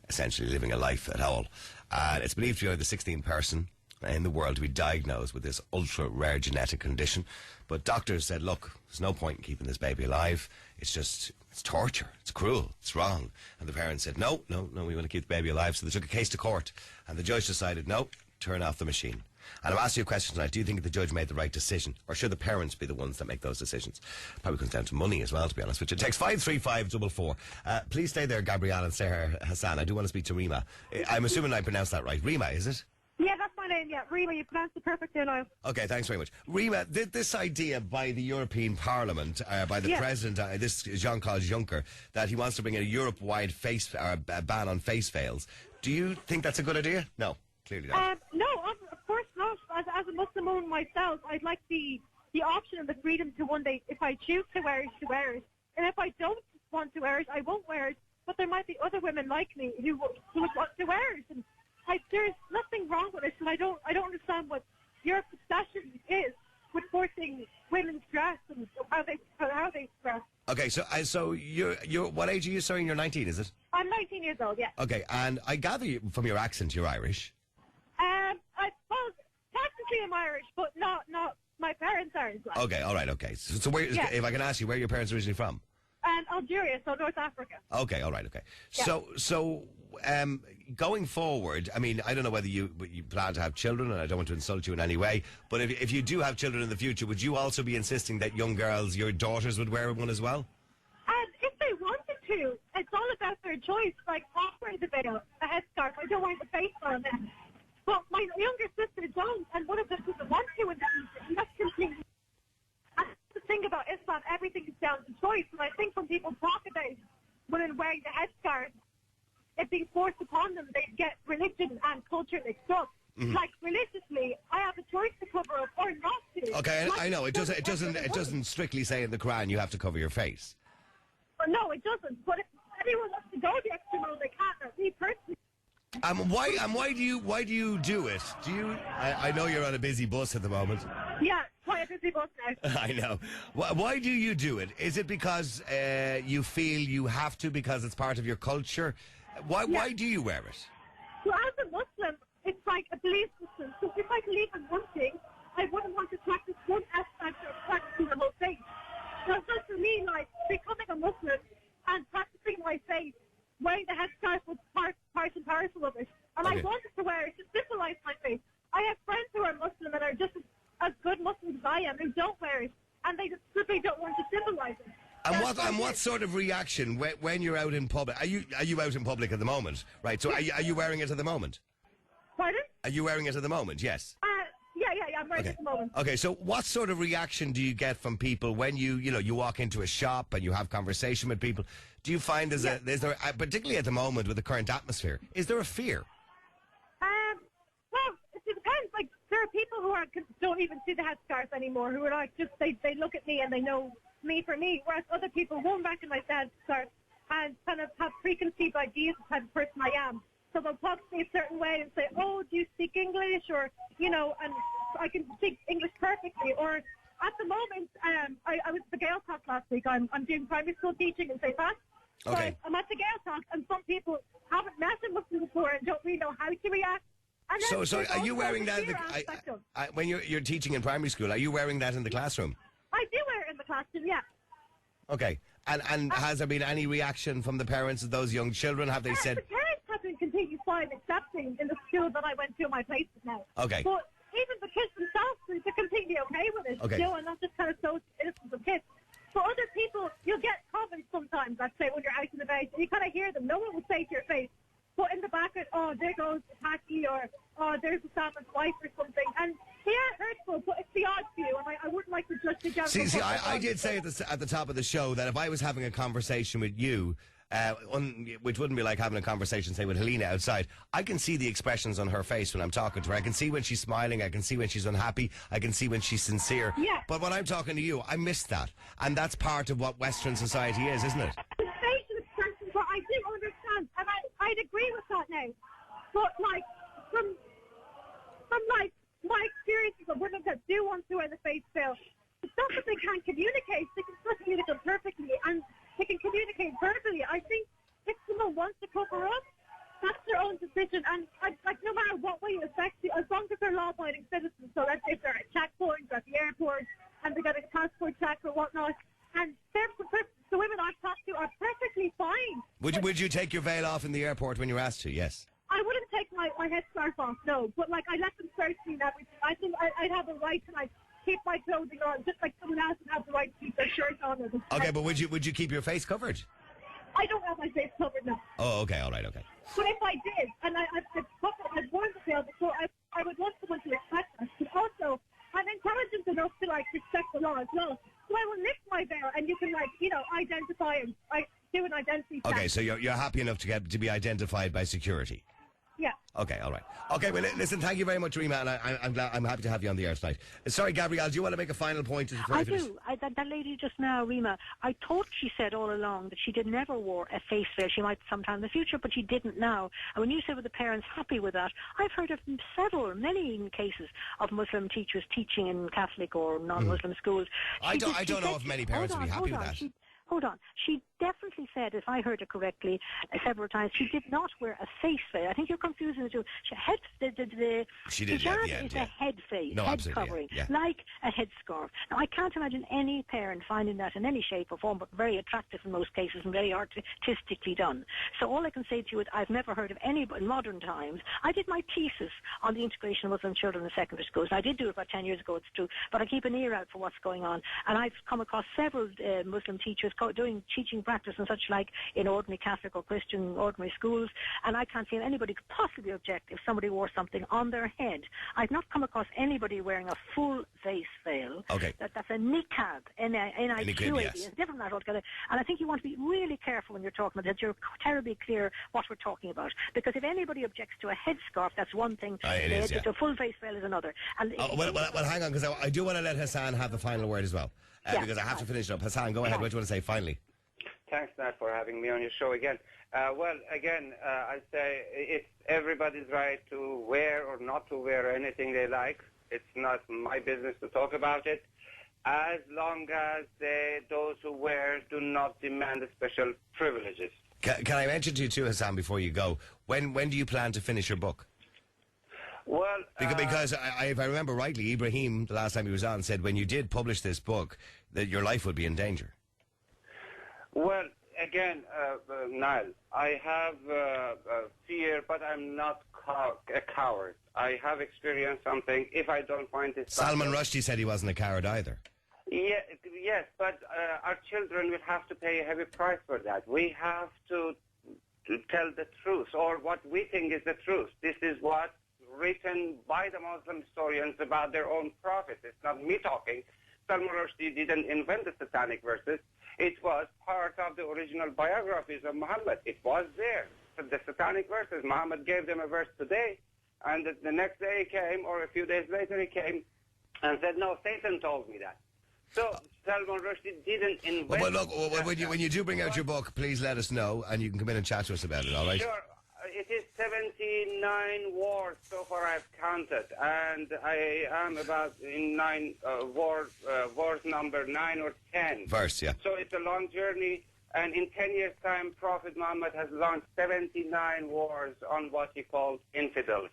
essentially living a life at all. And it's believed to be the 16th person in the world to be diagnosed with this ultra-rare genetic condition. But doctors said, look, there's no point in keeping this baby alive. It's torture. It's cruel. It's wrong. And the parents said, no, we want to keep the baby alive. So they took a case to court. And the judge decided, no, turn off the machine. And I'm asking you a question tonight. Do you think the judge made the right decision? Or should the parents be the ones that make those decisions? Probably comes down to money as well, to be honest with you. Text 53544. Please stay there, Gabrielle and Sarah Hassan. I do want to speak to Rima. I'm assuming I pronounced that right. Rima, is it? Yeah, that's my name, yeah. Rima, you pronounced it perfectly, Niall. Okay, thanks very much. Rima, this idea by the European Parliament, by the President, this is Jean-Claude Juncker, that he wants to bring a Europe-wide ban on face veils. Do you think that's a good idea? No, clearly not. No, of course not. As a Muslim woman myself, I'd like the option and the freedom to one day, if I choose to wear it. And if I don't want to wear it, I won't wear it. But there might be other women like me who would want to wear it. And there's nothing wrong with it, and I don't understand what Europe's obsession is with forcing women's dress and how they dress. Okay, so you're what age are you? Sorry, you're 19, is it? I'm 19 years old, yeah. Okay, and I gather from your accent you're Irish. I suppose technically I'm Irish, but not my parents aren't. Like. Okay, all right, okay. So where, if I can ask you, where are your parents originally from? Algeria, so North Africa. Okay, all right, okay. Yeah. So going forward, I mean, I don't know whether you plan to have children, and I don't want to insult you in any way, but if you do have children in the future, would you also be insisting that young girls, your daughters, would wear one as well? If they wanted to, it's all about their choice. Like, I'll wear the veil, a headscarf. I don't want the face on them. But my younger sister don't, and one of them doesn't want to, and that's completely... And the thing about Islam, everything is down to choice, and I think when people talk about women wearing the headscarf, it being forced upon them, they get religion and culture mixed up. Mm-hmm. Like, religiously, I have a choice to cover up or not to. Okay, I know it doesn't strictly say in the Quran you have to cover your face. Well, no, it doesn't. But if anyone wants to go the extra mile, they can. Or me personally. Why do you do it? I know you're on a busy bus at the moment. Yeah, quite a busy bus now. I know. Why do you do it? Is it because you feel you have to because it's part of your culture? Why do you wear it? Well, as a Muslim, it's like a belief system. So if I believe in one thing, I wouldn't want to practice one aspect of practicing the whole faith. So for me, like, becoming a Muslim and practicing my faith, wearing the headscarf was part and parcel of it. And I wanted to wear it to symbolize my faith. I have friends who are Muslim and are just as good Muslims as I am who don't wear it, and they just simply don't want to symbolize it. And what sort of reaction when you're out in public? Are you out in public at the moment? Right. So are you wearing it at the moment? Pardon? Are you wearing it at the moment? Yes. Yeah, I'm wearing it at the moment. Okay. So what sort of reaction do you get from people when you walk into a shop and you have conversation with people? Do you find is there particularly at the moment with the current atmosphere, is there a fear? Well, it depends. Like, there are people who don't even see the headscarf anymore, who are like, just they look at me and they know me for me, whereas other people won't recognize the headscarf and kind of have preconceived ideas of the type of person I am. So they'll talk to me a certain way and say, oh, do you speak English? Or, and I can speak English perfectly. Or at the moment, I was at the Gael Talk last week. I'm doing primary school teaching in St. Pat. Okay. So I'm at the Gael Talk, and some people haven't met a Muslim before and don't really know how to react. And so are you wearing that when you're teaching in primary school? Are you wearing that in the classroom? I do wear it in the classroom, yeah. Okay. And has there been any reaction from the parents of those young children? Have they said... The parents have been completely fine accepting in the school that I went to my places now. Okay. But even the kids themselves, they're completely okay with it. Okay. And that's just kind of so innocent of kids. For other people, you'll get comments sometimes, let's say, when you're out and about, and you kind of hear them. No one will say to your face, but in the background, oh, there goes Taki, or oh, there's a Salmon's wife or something. And they are hurtful, but it's the odd few, and I wouldn't like to judge the general. See, I did say at the top of the show that if I was having a conversation with you, which wouldn't be like having a conversation, say, with Helena outside. I can see the expressions on her face when I'm talking to her. I can see when she's smiling. I can see when she's unhappy. I can see when she's sincere. Yeah. But when I'm talking to you, I miss that. And that's part of what Western society is, isn't it? The facial expressions, but I do understand, and I'd agree with that now. But, like, from like, my experiences of women that do want to wear the face veil, it's not that they can't communicate. They can still communicate perfectly, and they can communicate verbally. I think if someone wants to cover up, that's their own decision. And, like, no matter what way it affects you, as long as they're law-abiding citizens, so let's say if they're at checkpoints or at the airport, and they got a passport check or whatnot, and the women I've talked to are perfectly fine. Would you take your veil off in the airport when you're asked to? Yes. I wouldn't take my headscarf off, no. But, like, I let them search me and everything. I think I'd have a right to, like, keep my clothing on, just like someone else would have the right to keep their shirt on. Okay, but would you keep your face covered? I don't have my face covered now. Oh, okay, all right, okay. But if I did, and I've worn the veil before, I would want someone to respect us. But also, I'm intelligent enough to, like, respect the law as well. So I will lift my veil, and you can, like, you know, identify and do an identity check. Okay, so you're happy enough to be identified by security? Yeah. Okay, all right. Okay, well, listen, thank you very much, Rima, and I'm happy to have you on the air tonight. Sorry, Gabrielle, do you want to make a final point before I finish? Do. That lady just now, Rima, I thought she said all along that she never wore a face veil. She might sometime in the future, but she didn't now. And when you said were the parents happy with that, I've heard of many cases of Muslim teachers teaching in Catholic or non-Muslim schools. I don't know if many parents would be happy with that. Hold on. She definitely said, if I heard it correctly, several times, she did not wear a face veil. I think you're confusing the two. She did, hijab yeah, is a head face, no, head absolutely, covering, yeah. like a headscarf. Now, I can't imagine any parent finding that in any shape or form, but very attractive in most cases and very artistically done. So all I can say to you is I've never heard of anybody in modern times. I did my thesis on the integration of Muslim children in secondary schools. I did do it about 10 years ago, it's true, but I keep an ear out for what's going on. And I've come across several Muslim teachers doing teaching practice and such like in ordinary Catholic or Christian ordinary schools, and I can't see anybody could possibly object if somebody wore something on their head. I've not come across anybody wearing a full face veil. Okay. That's a niqab, N-I-Q-A-B. Yes. It's different from that altogether. And I think you want to be really careful when you're talking about that. You're terribly clear what we're talking about. Because if anybody objects to a headscarf, that's one thing. A full face veil is another. And well, hang on, because I do want to let Hassan have the final word as well. Because I have to finish it up. Hassan, go ahead. What do you want to say finally? Thanks, Nat, for having me on your show again. I say it's everybody's right to wear or not to wear anything they like. It's not my business to talk about it, as long as those who wear do not demand special privileges. Can I mention to you too, Hassan, before you go, when do you plan to finish your book? Well, because if I remember rightly, Ibrahim, the last time he was on, said when you did publish this book, that your life would be in danger. Well, again, Niall, I have fear, but I'm not a coward. I have experienced something. If I don't find it... Salman Rushdie said he wasn't a coward either. Yes, but our children will have to pay a heavy price for that. We have to tell the truth, or what we think is the truth. This is what's written by the Muslim historians about their own prophet. It's not me talking. Salman Rushdie didn't invent the satanic verses. It was part of the original biographies of Muhammad. It was there. So the satanic verses, Muhammad gave them a verse today, and the next day he came, or a few days later he came, and said, no, Satan told me that. So Salman Rushdie didn't invent... Well, look, when you do bring out your book, please let us know, and you can come in and chat to us about it, all right? Sure. It is 79 wars so far I've counted, and I am about in wars number 9 or 10. Verse, yeah. So it's a long journey, and in 10 years' time, Prophet Muhammad has launched 79 wars on what he called infidels.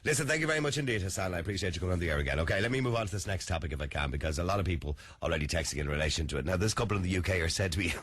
Listen, thank you very much indeed, Hassan. I appreciate you coming on the air again. Okay, let me move on to this next topic if I can, because a lot of people already texting in relation to it. Now, this couple in the UK are said to be